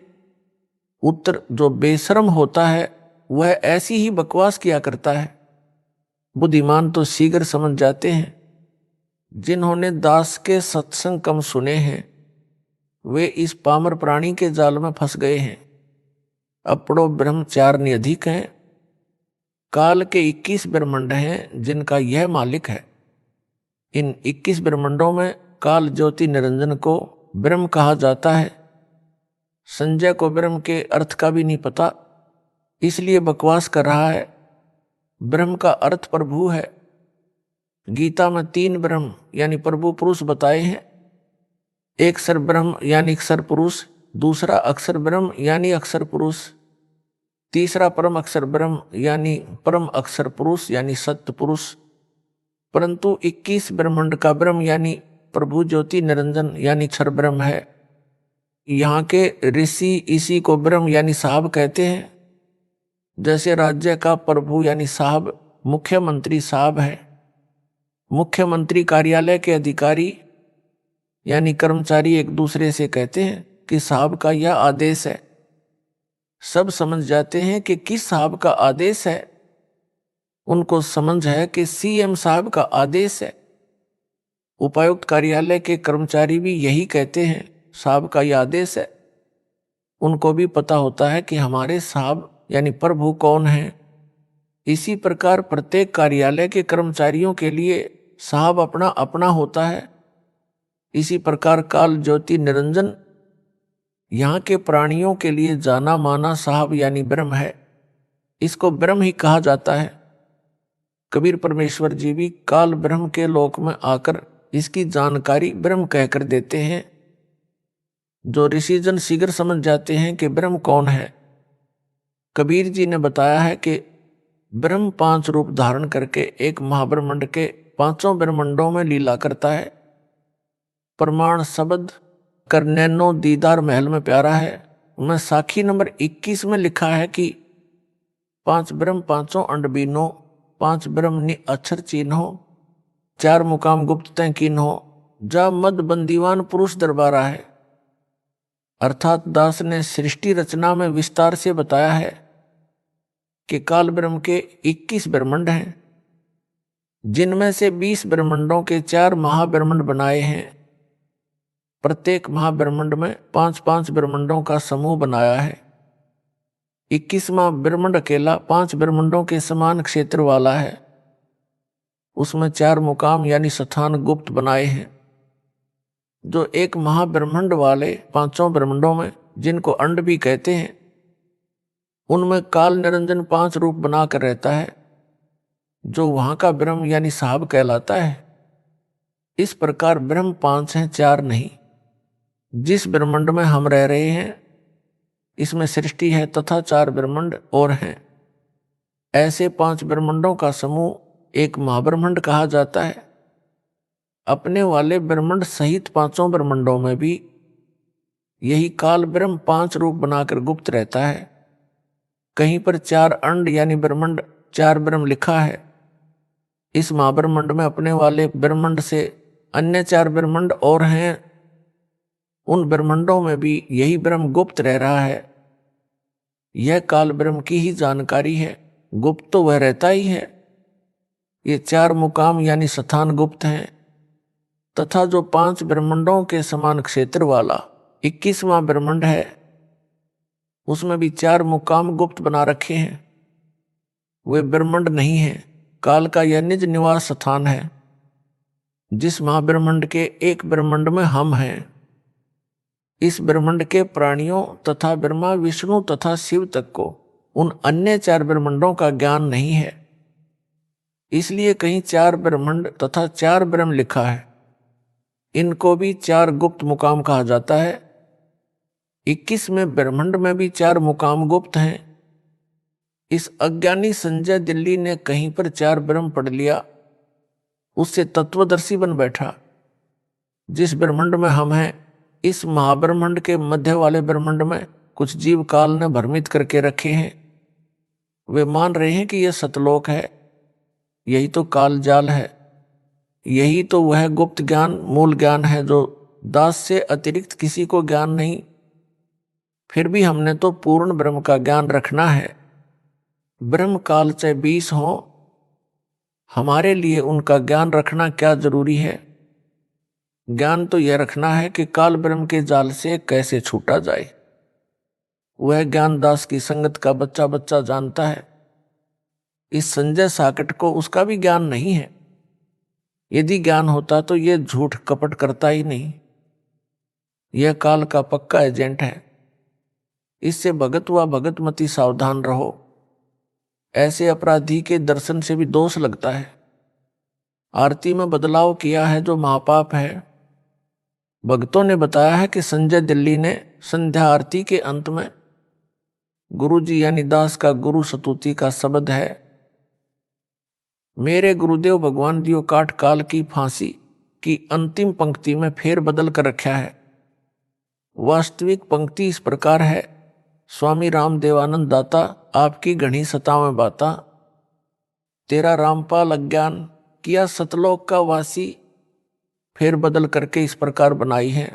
उत्तर जो बेशर्म होता है वह ऐसी ही बकवास किया करता है। बुद्धिमान तो शीघ्र समझ जाते हैं। जिन्होंने दास के सत्संग कम सुने हैं वे इस पामर प्राणी के जाल में फंस गए हैं। अपड़ो ब्रह्म 4 नहीं अधिक हैं। काल के 21 ब्रह्मांड हैं जिनका यह मालिक है। इन 21 ब्रह्मांडों में काल ज्योति निरंजन को ब्रह्म कहा जाता है। संजय को ब्रह्म के अर्थ का भी नहीं पता, इसलिए बकवास कर रहा है। ब्रह्म का अर्थ प्रभु है। गीता में 3 ब्रह्म यानी प्रभु पुरुष बताए हैं। एक सर ब्रह्म यानी अक्षर पुरुष, दूसरा अक्षर ब्रह्म यानी अक्षर पुरुष, तीसरा परम अक्षर ब्रह्म यानी परम अक्षर पुरुष यानी सत्य पुरुष। परंतु 21 ब्रह्मांड का ब्रह्म यानी प्रभु ज्योति निरंजन यानी क्षर ब्रह्म है। यहाँ के ऋषि इसी को ब्रह्म यानी साहब कहते हैं। जैसे राज्य का प्रभु यानी साहब मुख्यमंत्री साहब है। मुख्यमंत्री कार्यालय के अधिकारी यानी कर्मचारी एक दूसरे से कहते हैं कि साहब का यह आदेश है। सब समझ जाते हैं कि किस साहब का आदेश है। उनको समझ है कि सीएम साहब का आदेश है। उपायुक्त कार्यालय के कर्मचारी भी यही कहते हैं, साहब का यह आदेश है। उनको भी पता होता है कि हमारे साहब यानी प्रभु कौन है। इसी प्रकार प्रत्येक कार्यालय के कर्मचारियों के लिए साहब अपना अपना होता है। इसी प्रकार काल ज्योति निरंजन यहाँ के प्राणियों के लिए जाना माना साहब यानी ब्रह्म है। इसको ब्रह्म ही कहा जाता है। कबीर परमेश्वर जी भी काल ब्रह्म के लोक में आकर इसकी जानकारी ब्रह्म कहकर देते हैं। जो ऋषिजन शीघ्र समझ जाते हैं कि ब्रह्म कौन है। कबीर जी ने बताया है कि ब्रह्म 5 रूप धारण करके एक महाब्रह्मंड के 5 ब्रह्मंडों में लीला करता है। प्रमाण शब्द कर नैनो दीदार महल में प्यारा है उनमें साखी नंबर 21 में लिखा है कि 5 ब्रह्म 5 अंड बीनो, 5 ब्रह्म नि अक्षर चिन्हो, 4 मुकाम गुप्त तय किन्हो, जा मद बंदीवान पुरुष दरबारा है। अर्थात दास ने सृष्टि रचना में विस्तार से बताया है कि काल ब्रह्म के 21 ब्रह्मांड हैं, जिनमें से 20 ब्रह्मांडों के 4 महाब्रह्मांड बनाए हैं। प्रत्येक महाब्रह्मांड में 5-5 ब्रह्मांडों का समूह बनाया है। 21वां ब्रह्मांड अकेला 5 ब्रह्मांडों के समान क्षेत्र वाला है। उसमें 4 मुकाम यानी स्थान गुप्त बनाए हैं। जो एक महाब्रह्मांड वाले 5 ब्रह्मांडों में, जिनको अंड भी कहते हैं, उनमें काल निरंजन 5 रूप बनाकर रहता है, जो वहां का ब्रह्म यानी साहब कहलाता है। इस प्रकार ब्रह्म 5 हैं, 4 नहीं। जिस ब्रह्मांड में हम रह रहे हैं इसमें सृष्टि है तथा 4 ब्रह्मांड और हैं। ऐसे 5 ब्रह्मांडों का समूह एक महाब्रह्मांड कहा जाता है। अपने वाले ब्रह्मांड सहित 5 ब्रह्मांडों में भी यही काल ब्रह्म 5 रूप बनाकर गुप्त रहता है। कहीं पर 4 अंड यानी ब्रह्मांड 4 ब्रह्म लिखा है। इस महाब्रह्मांड में अपने वाले ब्रह्मांड से अन्य 4 ब्रह्मांड और हैं। उन ब्रह्मांडों में भी यही ब्रह्म गुप्त रह रहा है। यह काल ब्रह्म की ही जानकारी है। गुप्त तो वह रहता ही है। ये 4 मुकाम यानी स्थान गुप्त हैं तथा जो 5 ब्रह्मांडों के समान क्षेत्र वाला 21वां ब्रह्मांड है, उसमें भी 4 मुकाम गुप्त बना रखे हैं। वे ब्रह्मांड नहीं है। काल का यह निज निवास स्थान है। जिस महाब्रह्मांड के एक ब्रह्मांड में हम हैं, इस ब्रह्मांड के प्राणियों तथा ब्रह्मा विष्णु तथा शिव तक को उन अन्य 4 ब्रह्मांडों का ज्ञान नहीं है। इसलिए कहीं 4 ब्रह्मांड तथा 4 ब्रह्म लिखा है। इनको भी 4 गुप्त मुकाम कहा जाता है। 21वें ब्रह्मांड में भी 4 मुकाम गुप्त हैं। इस अज्ञानी संजय दिल्ली ने कहीं पर 4 ब्रह्म पढ़ लिया, उससे तत्वदर्शी बन बैठा। जिस ब्रह्मांड में हम हैं, इस महाब्रह्मांड के मध्य वाले ब्रह्मांड में कुछ जीव काल ने भ्रमित करके रखे हैं। वे मान रहे हैं कि यह सतलोक है। यही तो काल जाल है। यही तो वह गुप्त ज्ञान, मूल ज्ञान है जो दास से अतिरिक्त किसी को ज्ञान नहीं। फिर भी हमने तो पूर्ण ब्रह्म का ज्ञान रखना है। ब्रह्म काल चाहे 20 हो, हमारे लिए उनका ज्ञान रखना क्या जरूरी है? ज्ञान तो यह रखना है कि काल ब्रह्म के जाल से कैसे छूटा जाए। वह ज्ञान दास की संगत का बच्चा बच्चा जानता है। इस संजय साकट को उसका भी ज्ञान नहीं है। यदि ज्ञान होता तो यह झूठ कपट करता ही नहीं। यह काल का पक्का एजेंट है। इससे भगत व भगतमती सावधान रहो। ऐसे अपराधी के दर्शन से भी दोष लगता है। आरती में बदलाव किया है जो महापाप है। भक्तों ने बताया है कि संजय दिल्ली ने संध्या आरती के अंत में गुरुजी यानी दास का गुरु स्तुति का शब्द है, मेरे गुरुदेव भगवान दियो काट काल की फांसी की अंतिम पंक्ति में फेर बदल कर रखा है। वास्तविक पंक्ति इस प्रकार है, स्वामी राम देवानंद दाता आपकी घनी सतावें बाता, तेरा रामपाल अज्ञान किया सतलोक का वासी। फेर बदल करके इस प्रकार बनाई है,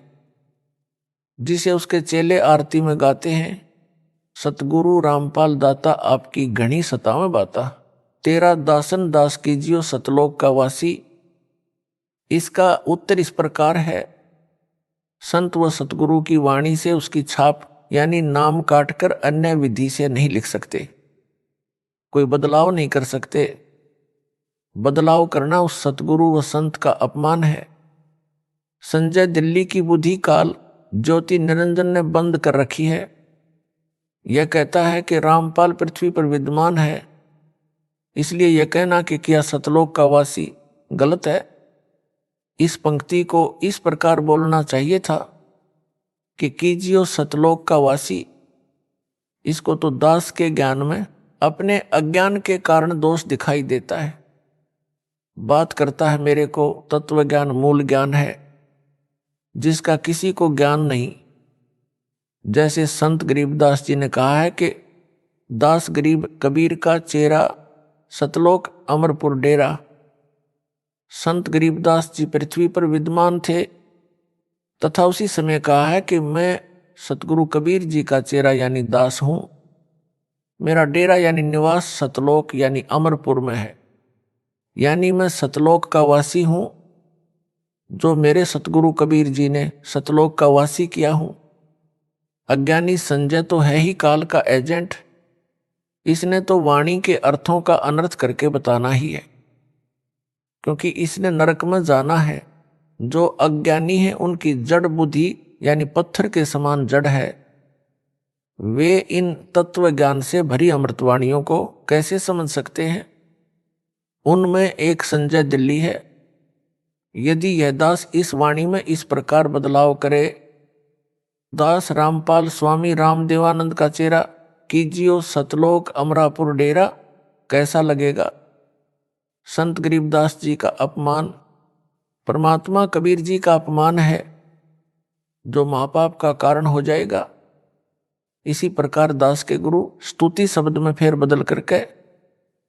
जिसे उसके चेले आरती में गाते हैं, सतगुरु रामपाल दाता आपकी घनी सतावें बाता, तेरा दासन दास कीजियो सतलोक का वासी। इसका उत्तर इस प्रकार है, संत व सतगुरु की वाणी से उसकी छाप यानी नाम काटकर अन्य विधि से नहीं लिख सकते। कोई बदलाव नहीं कर सकते। बदलाव करना उस सतगुरु व संत का अपमान है। संजय दिल्ली की बुद्धि काल ज्योति निरंजन ने बंद कर रखी है। यह कहता है कि रामपाल पृथ्वी पर विद्यमान है, इसलिए यह कहना कि किया सतलोक का वासी गलत है। इस पंक्ति को इस प्रकार बोलना चाहिए था कि कीजियो सतलोक का वासी। इसको तो दास के ज्ञान में अपने अज्ञान के कारण दोष दिखाई देता है। बात करता है मेरे को तत्व ज्ञान मूल ज्ञान है, जिसका किसी को ज्ञान नहीं। जैसे संत गरीबदास जी ने कहा है कि दास गरीब कबीर का चेहरा, सतलोक अमरपुर डेरा। संत गरीबदास जी पृथ्वी पर विद्यमान थे तथा उसी समय कहा है कि मैं सतगुरु कबीर जी का चेहरा यानी दास हूं। मेरा डेरा यानी निवास सतलोक यानी अमरपुर में है, यानी मैं सतलोक का वासी हूं, जो मेरे सतगुरु कबीर जी ने सतलोक का वासी किया हूं। अज्ञानी संजय तो है ही काल का एजेंट। इसने तो वाणी के अर्थों का अनर्थ करके बताना ही है, क्योंकि इसने नरक में जाना है। जो अज्ञानी है उनकी जड़ बुद्धि यानी पत्थर के समान जड़ है। वे इन तत्व ज्ञान से भरी अमृतवाणियों को कैसे समझ सकते हैं? उनमें एक संजय दिल्ली है। यदि यह दास इस वाणी में इस प्रकार बदलाव करे, दास रामपाल स्वामी रामदेवानंद का चेहरा कीजियो सतलोक अमरापुर डेरा, कैसा लगेगा? संत गरीबदास जी का अपमान परमात्मा कबीर जी का अपमान है, जो महापाप का कारण हो जाएगा। इसी प्रकार दास के गुरु स्तुति शब्द में फेर बदल करके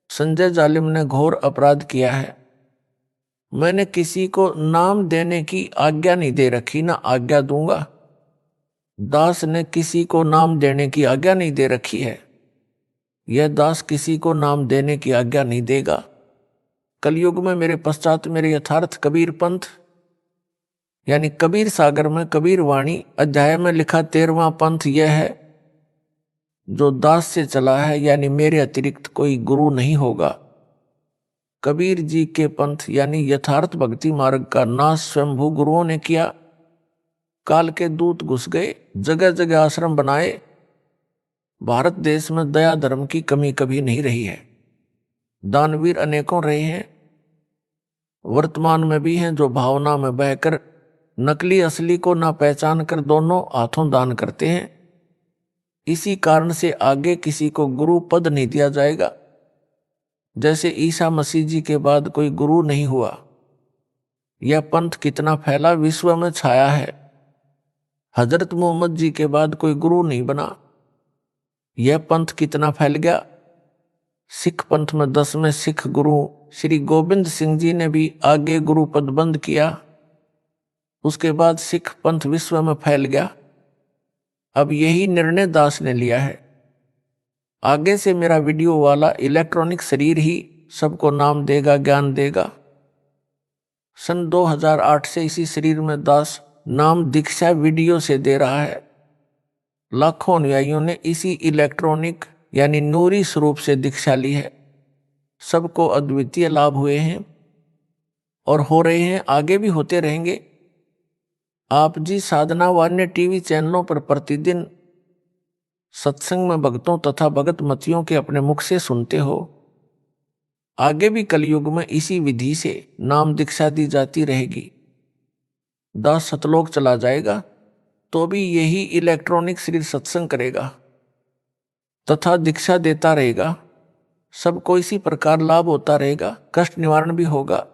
संजय जालिम ने घोर अपराध किया है। मैंने किसी को नाम देने की आज्ञा नहीं दे रखी, ना आज्ञा दूंगा। दास ने किसी को नाम देने की आज्ञा नहीं दे रखी है। यह दास किसी को नाम देने की आज्ञा नहीं देगा। कलयुग में मेरे पश्चात मेरे यथार्थ कबीर पंथ यानी कबीर सागर में कबीर वाणी अध्याय में लिखा 13वां पंथ यह है, जो दास से चला है, यानी मेरे अतिरिक्त कोई गुरु नहीं होगा। कबीर जी के पंथ यानी यथार्थ भक्ति मार्ग का नाश स्वयंभू गुरुओं ने किया। काल के दूत घुस गए, जगह जगह आश्रम बनाए। भारत देश में दया धर्म की कमी कभी नहीं रही है। दानवीर अनेकों रहे हैं, वर्तमान में भी हैं, जो भावना में बहकर नकली असली को ना पहचान कर दोनों हाथों दान करते हैं। इसी कारण से आगे किसी को गुरु पद नहीं दिया जाएगा। जैसे ईसा मसीह जी के बाद कोई गुरु नहीं हुआ। यह पंथ कितना फैला, विश्व में छाया है। हजरत मोहम्मद जी के बाद कोई गुरु नहीं बना। यह पंथ कितना फैल गया। सिख पंथ में 10वें सिख गुरु श्री गोबिंद सिंह जी ने भी आगे गुरु पद बंद किया। उसके बाद सिख पंथ विश्व में फैल गया। अब यही निर्णय दास ने लिया है। आगे से मेरा वीडियो वाला इलेक्ट्रॉनिक शरीर ही सबको नाम देगा, ज्ञान देगा। सन 2008 से इसी शरीर में दास नाम दीक्षा वीडियो से दे रहा है। लाखों अनुयायियों ने इसी इलेक्ट्रॉनिक यानी नूरी स्वरूप से दीक्षा ली है। सबको अद्वितीय लाभ हुए हैं और हो रहे हैं, आगे भी होते रहेंगे। आप जी साधना व अन्य टीवी चैनलों पर प्रतिदिन सत्संग में भक्तों तथा भगत मतियों के अपने मुख से सुनते हो। आगे भी कलयुग में इसी विधि से नाम दीक्षा दी जाती रहेगी। दास सतलोक चला जाएगा तो भी यही इलेक्ट्रॉनिक शरीर सत्संग करेगा तथा दीक्षा देता रहेगा। सबको इसी प्रकार लाभ होता रहेगा, कष्ट निवारण भी होगा।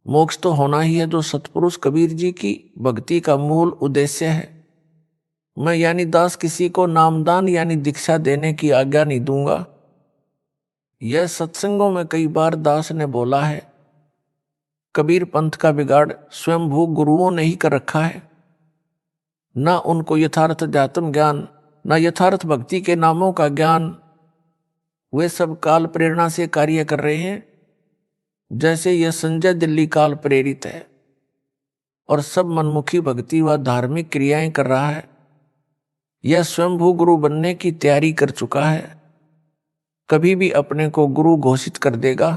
मोक्ष तो होना ही है, जो सतपुरुष कबीर जी की भक्ति का मूल उद्देश्य है। मैं यानी दास किसी को नामदान यानी दीक्षा देने की आज्ञा नहीं दूंगा। यह सत्संगों में कई बार दास ने बोला है। कबीर पंथ का बिगाड़ स्वयंभू गुरुओं ने ही कर रखा है। ना उनको यथार्थ अध्यात्म ज्ञान, ना यथार्थ भक्ति के नामों का ज्ञान। वे सब काल प्रेरणा से कार्य कर रहे हैं। जैसे यह संजय दिल्ली काल प्रेरित है और सब मनमुखी भक्ति व धार्मिक क्रियाएं कर रहा है। यह स्वयंभू गुरु बनने की तैयारी कर चुका है। कभी भी अपने को गुरु घोषित कर देगा,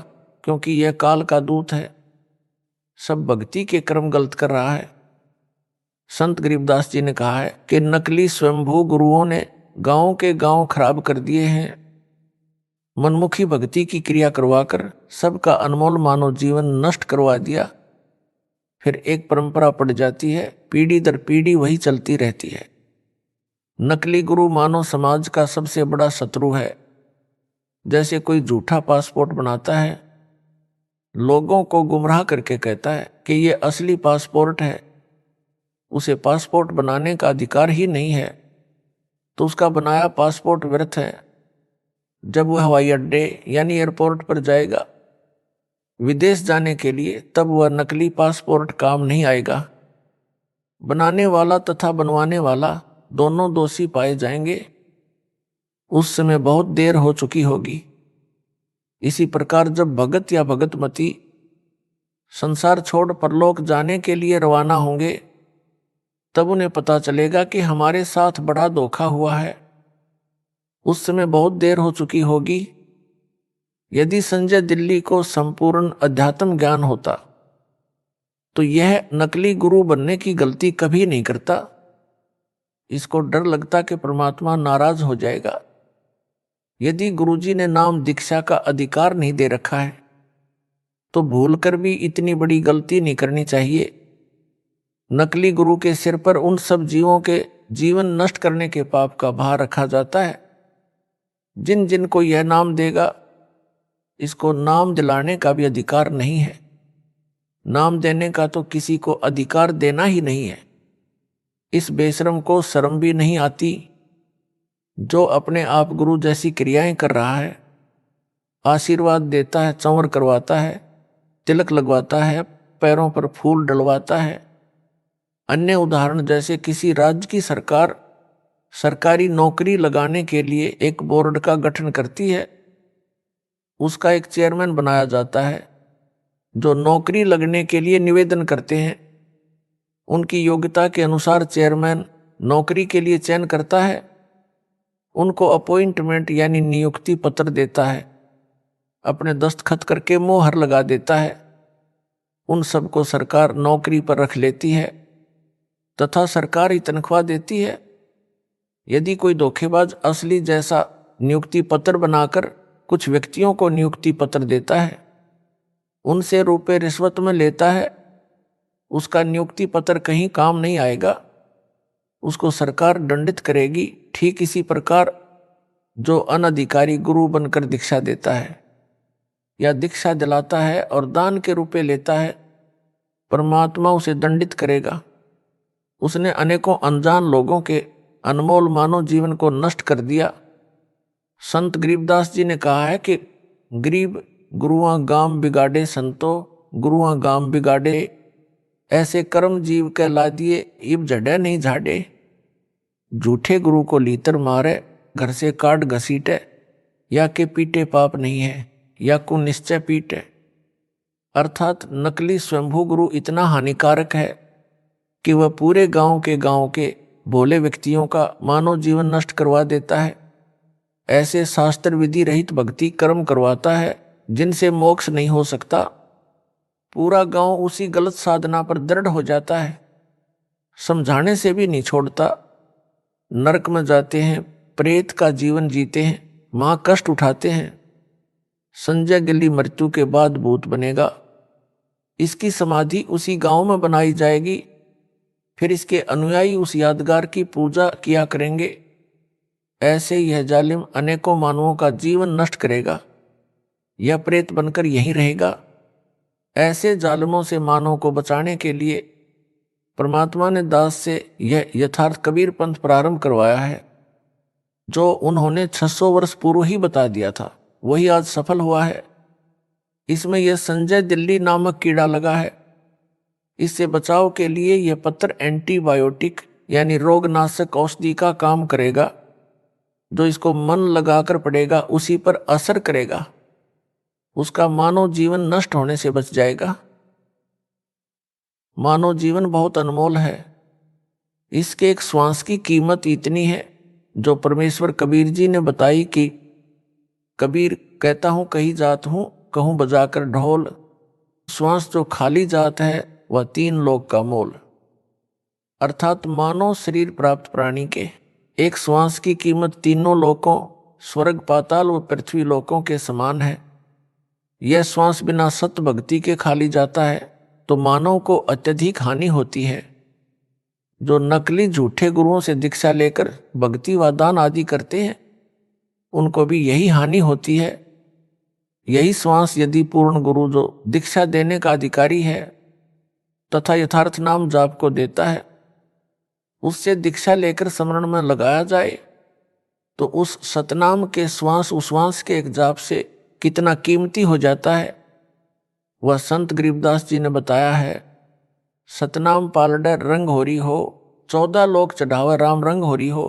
क्योंकि यह काल का दूत है। सब भक्ति के क्रम गलत कर रहा है। संत गरीबदास जी ने कहा है कि नकली स्वयंभू गुरुओं ने गांव के गांव खराब कर दिए हैं। मनमुखी भक्ति की क्रिया करवाकर सबका अनमोल मानव जीवन नष्ट करवा दिया। फिर एक परंपरा पड़ जाती है, पीढ़ी दर पीढ़ी वही चलती रहती है। नकली गुरु मानव समाज का सबसे बड़ा शत्रु है। जैसे कोई झूठा पासपोर्ट बनाता है, लोगों को गुमराह करके कहता है कि ये असली पासपोर्ट है। उसे पासपोर्ट बनाने का अधिकार ही नहीं है, तो उसका बनाया पासपोर्ट व्यर्थ है। जब वह हवाई अड्डे यानी एयरपोर्ट पर जाएगा विदेश जाने के लिए, तब वह नकली पासपोर्ट काम नहीं आएगा। बनाने वाला तथा बनवाने वाला दोनों दोषी पाए जाएंगे। उस समय बहुत देर हो चुकी होगी। इसी प्रकार जब भगत या भगतमती संसार छोड़ परलोक जाने के लिए रवाना होंगे, तब उन्हें पता चलेगा कि हमारे साथ बड़ा धोखा हुआ है। उस समय बहुत देर हो चुकी होगी। यदि संजय दिल्ली को संपूर्ण अध्यात्म ज्ञान होता तो यह नकली गुरु बनने की गलती कभी नहीं करता। इसको डर लगता कि परमात्मा नाराज हो जाएगा। यदि गुरुजी ने नाम दीक्षा का अधिकार नहीं दे रखा है तो भूलकर भी इतनी बड़ी गलती नहीं करनी चाहिए। नकली गुरु के सिर पर उन सब जीवों के जीवन नष्ट करने के पाप का भार रखा जाता है। जिन जिन को यह नाम देगा, इसको नाम दिलाने का भी अधिकार नहीं है। नाम देने का तो किसी को अधिकार देना ही नहीं है। इस बेशरम को शर्म भी नहीं आती जो अपने आप गुरु जैसी क्रियाएं कर रहा है। आशीर्वाद देता है, चंवर करवाता है, तिलक लगवाता है, पैरों पर फूल डलवाता है। अन्य उदाहरण जैसे किसी राज्य की सरकार सरकारी नौकरी लगाने के लिए एक बोर्ड का गठन करती है। उसका एक चेयरमैन बनाया जाता है जो नौकरी लगने के लिए निवेदन करते हैं। उनकी योग्यता के अनुसार चेयरमैन नौकरी के लिए चयन करता है। उनको अपॉइंटमेंट यानी नियुक्ति पत्र देता है, अपने दस्तखत करके मोहर लगा देता है। उन सबको सरकार नौकरी पर रख लेती है तथा सरकारी तनख्वाह देती है। यदि कोई धोखेबाज असली जैसा नियुक्ति पत्र बनाकर कुछ व्यक्तियों को नियुक्ति पत्र देता है, उनसे रुपए रिश्वत में लेता है, उसका नियुक्ति पत्र कहीं काम नहीं आएगा, उसको सरकार दंडित करेगी। ठीक इसी प्रकार जो अनधिकारी गुरु बनकर दीक्षा देता है या दीक्षा दिलाता है और दान के रुपए लेता है, परमात्मा उसे दंडित करेगा। उसने अनेकों अनजान लोगों के अनमोल मानव जीवन को नष्ट कर दिया। संत गरीबदास जी ने कहा है कि गरीब गुरुआ गाम बिगाड़े संतो, गुरुआ गाम बिगाड़े, ऐसे कर्म जीव के ला दिए इब जड़े नहीं झाड़े। झूठे गुरु को लीतर मारे, घर से काट घसीटे, या के पीटे पाप नहीं है, या को निश्चय पीटे। अर्थात नकली स्वयंभू गुरु इतना हानिकारक है कि वह पूरे गांव के भोले व्यक्तियों का मानव जीवन नष्ट करवा देता है। ऐसे शास्त्र विधि रहित भक्ति कर्म करवाता है जिनसे मोक्ष नहीं हो सकता। पूरा गांव उसी गलत साधना पर दृढ़ हो जाता है, समझाने से भी नहीं छोड़ता। नरक में जाते हैं, प्रेत का जीवन जीते हैं, मां कष्ट उठाते हैं। संजय गिल्ली मृत्यु के बाद भूत बनेगा। इसकी समाधि उसी गांव में बनाई जाएगी, फिर इसके अनुयायी उस यादगार की पूजा किया करेंगे। ऐसे यह जालिम अनेकों मानवों का जीवन नष्ट करेगा। यह प्रेत बनकर यहीं रहेगा। ऐसे जालिमों से मानव को बचाने के लिए परमात्मा ने दास से यह यथार्थ कबीर पंथ प्रारंभ करवाया है, जो उन्होंने 600 वर्ष पूर्व ही बता दिया था, वही आज सफल हुआ है। इसमें यह संजय दिल्ली नामक कीड़ा लगा है। इससे बचाव के लिए यह पत्र एंटीबायोटिक यानी रोगनाशक औषधि का काम करेगा। जो इसको मन लगाकर पड़ेगा उसी पर असर करेगा, उसका मानव जीवन नष्ट होने से बच जाएगा। मानव जीवन बहुत अनमोल है। इसके एक श्वास की कीमत इतनी है जो परमेश्वर कबीर जी ने बताई कि कबीर कहता हूं कहीं जात हूं, कहूं बजाकर ढोल। श्वास जो खाली जात है वह 3 लोक का मोल। अर्थात मानव शरीर प्राप्त प्राणी के एक श्वास की कीमत तीनों लोकों, स्वर्ग पाताल व पृथ्वी लोकों के समान है। यह श्वास बिना सत भक्ति के खाली जाता है तो मानव को अत्यधिक हानि होती है। जो नकली झूठे गुरुओं से दीक्षा लेकर भक्ति व दान आदि करते हैं, उनको भी यही हानि होती है। यही श्वास यदि पूर्ण गुरु जो दीक्षा देने का अधिकारी है तथा यथार्थ नाम जाप को देता है, उससे दीक्षा लेकर स्मरण में लगाया जाए तो उस सतनाम के श्वास उश्वास के एक जाप से कितना कीमती हो जाता है, वह संत गरीबदास जी ने बताया है। सतनाम पालडे रंग होरी हो, 14 लोक चढ़ावा राम रंग होरी हो,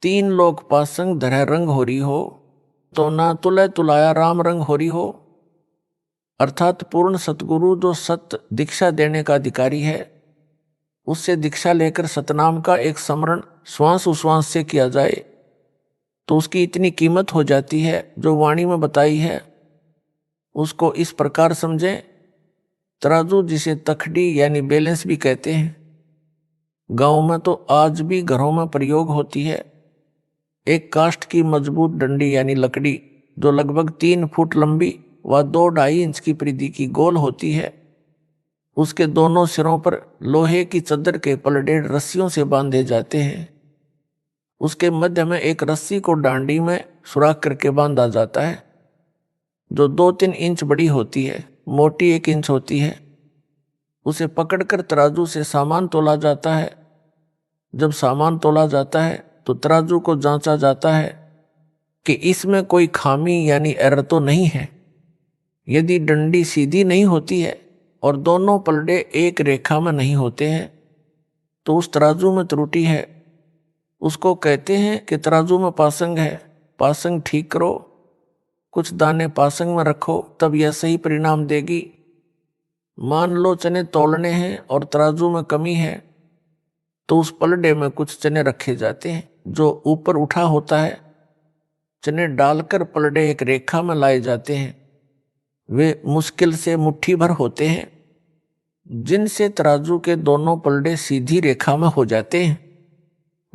3 लोक पासंग धरह रंग होरी हो, तो ना तुलय तुलाया राम रंग होरी हो। अर्थात पूर्ण सतगुरु जो सत दीक्षा देने का अधिकारी है, उससे दीक्षा लेकर सतनाम का एक स्मरण श्वास उश्वास से किया जाए तो उसकी इतनी कीमत हो जाती है जो वाणी में बताई है। उसको इस प्रकार समझें, तराजू जिसे तखड़ी यानी बैलेंस भी कहते हैं, गांव में तो आज भी घरों में प्रयोग होती है। एक काष्ठ की मजबूत डंडी यानी लकड़ी जो लगभग 3 फुट लंबी व 2-2.5 इंच की परिधि की गोल होती है, उसके दोनों सिरों पर लोहे की चद्दर के पलड़े रस्सियों से बांधे जाते हैं। उसके मध्य में एक रस्सी को डांडी में सुराख करके बांधा जाता है, जो 2-3 इंच बड़ी होती है, मोटी 1 इंच होती है। उसे पकड़कर तराजू से सामान तोला जाता है। जब सामान तोला जाता है तो तराजू को जांचा जाता है कि इसमें कोई खामी यानी एरर तो नहीं है। यदि डंडी सीधी नहीं होती है और दोनों पलड़े एक रेखा में नहीं होते हैं तो उस तराजू में त्रुटि है। उसको कहते हैं कि तराजू में पासंग है, पासंग ठीक करो, कुछ दाने पासंग में रखो, तब यह सही परिणाम देगी। मान लो चने तोलने हैं और तराजू में कमी है तो उस पलड़े में कुछ चने रखे जाते हैं, जो ऊपर उठा होता है, चने डालकर पलड़े एक रेखा में लाए जाते हैं। वे मुश्किल से मुट्ठी भर होते हैं, जिनसे तराजू के दोनों पलड़े सीधी रेखा में हो जाते हैं।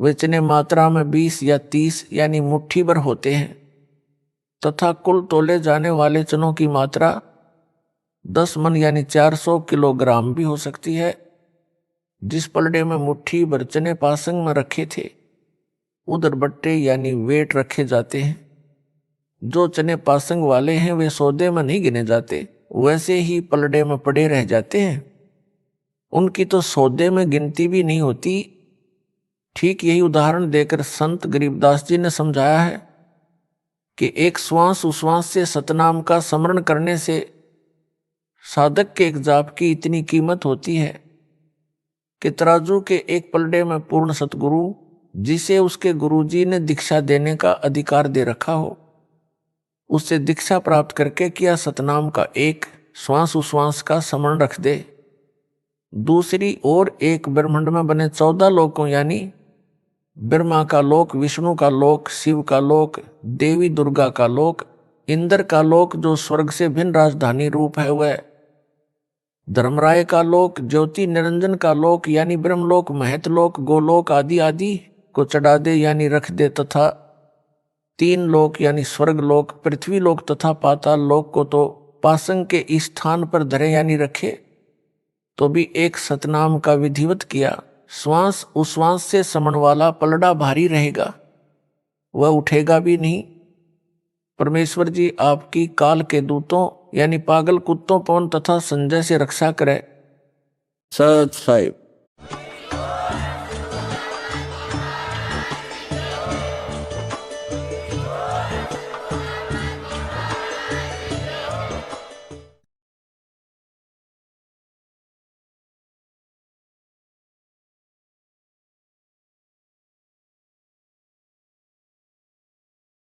वे चने मात्रा में 20 या 30 यानी मुट्ठी भर होते हैं तथा कुल तोले जाने वाले चनों की मात्रा 10 मन यानी 400 किलोग्राम भी हो सकती है। जिस पलड़े में मुट्ठी भर चने पासंग में रखे थे, उधर बट्टे यानी वेट रखे जाते हैं। जो चने पासंग वाले हैं वे सौदे में नहीं गिने जाते, वैसे ही पलड़े में पड़े रह जाते हैं। उनकी तो सौदे में गिनती भी नहीं होती। ठीक यही उदाहरण देकर संत गरीबदास जी ने समझाया है कि एक श्वास उश्वास से सतनाम का स्मरण करने से साधक के एक जाप की इतनी कीमत होती है कि तराजू के एक पलड़े में पूर्ण सतगुरु, जिसे उसके गुरुजी ने दीक्षा देने का अधिकार दे रखा हो, उससे दीक्षा प्राप्त करके किया सतनाम का एक श्वास उश्वास का स्मरण रख दे। दूसरी ओर एक ब्रह्मांड में बने 14 लोकों यानी ब्रह्मा का लोक, विष्णु का लोक, शिव का लोक, देवी दुर्गा का लोक, इंद्र का लोक जो स्वर्ग से भिन्न राजधानी रूप है वह, धर्मराय का लोक, ज्योति निरंजन का लोक यानी ब्रह्मलोक, महतलोक, गोलोक आदि आदि को चढ़ा दे यानी रख दे, तथा 3 लोक यानी स्वर्ग लोक, पृथ्वी लोक तथा पाताल लोक को तो पासंग के इस स्थान पर धरे यानी रखे, तो भी एक सतनाम का विधिवत किया श्वास उश्वास से समण वाला पलड़ा भारी रहेगा, वह उठेगा भी नहीं। परमेश्वर जी आपकी काल के दूतों यानी पागल कुत्तों, पवन तथा संजय से रक्षा करे। सत साहिब।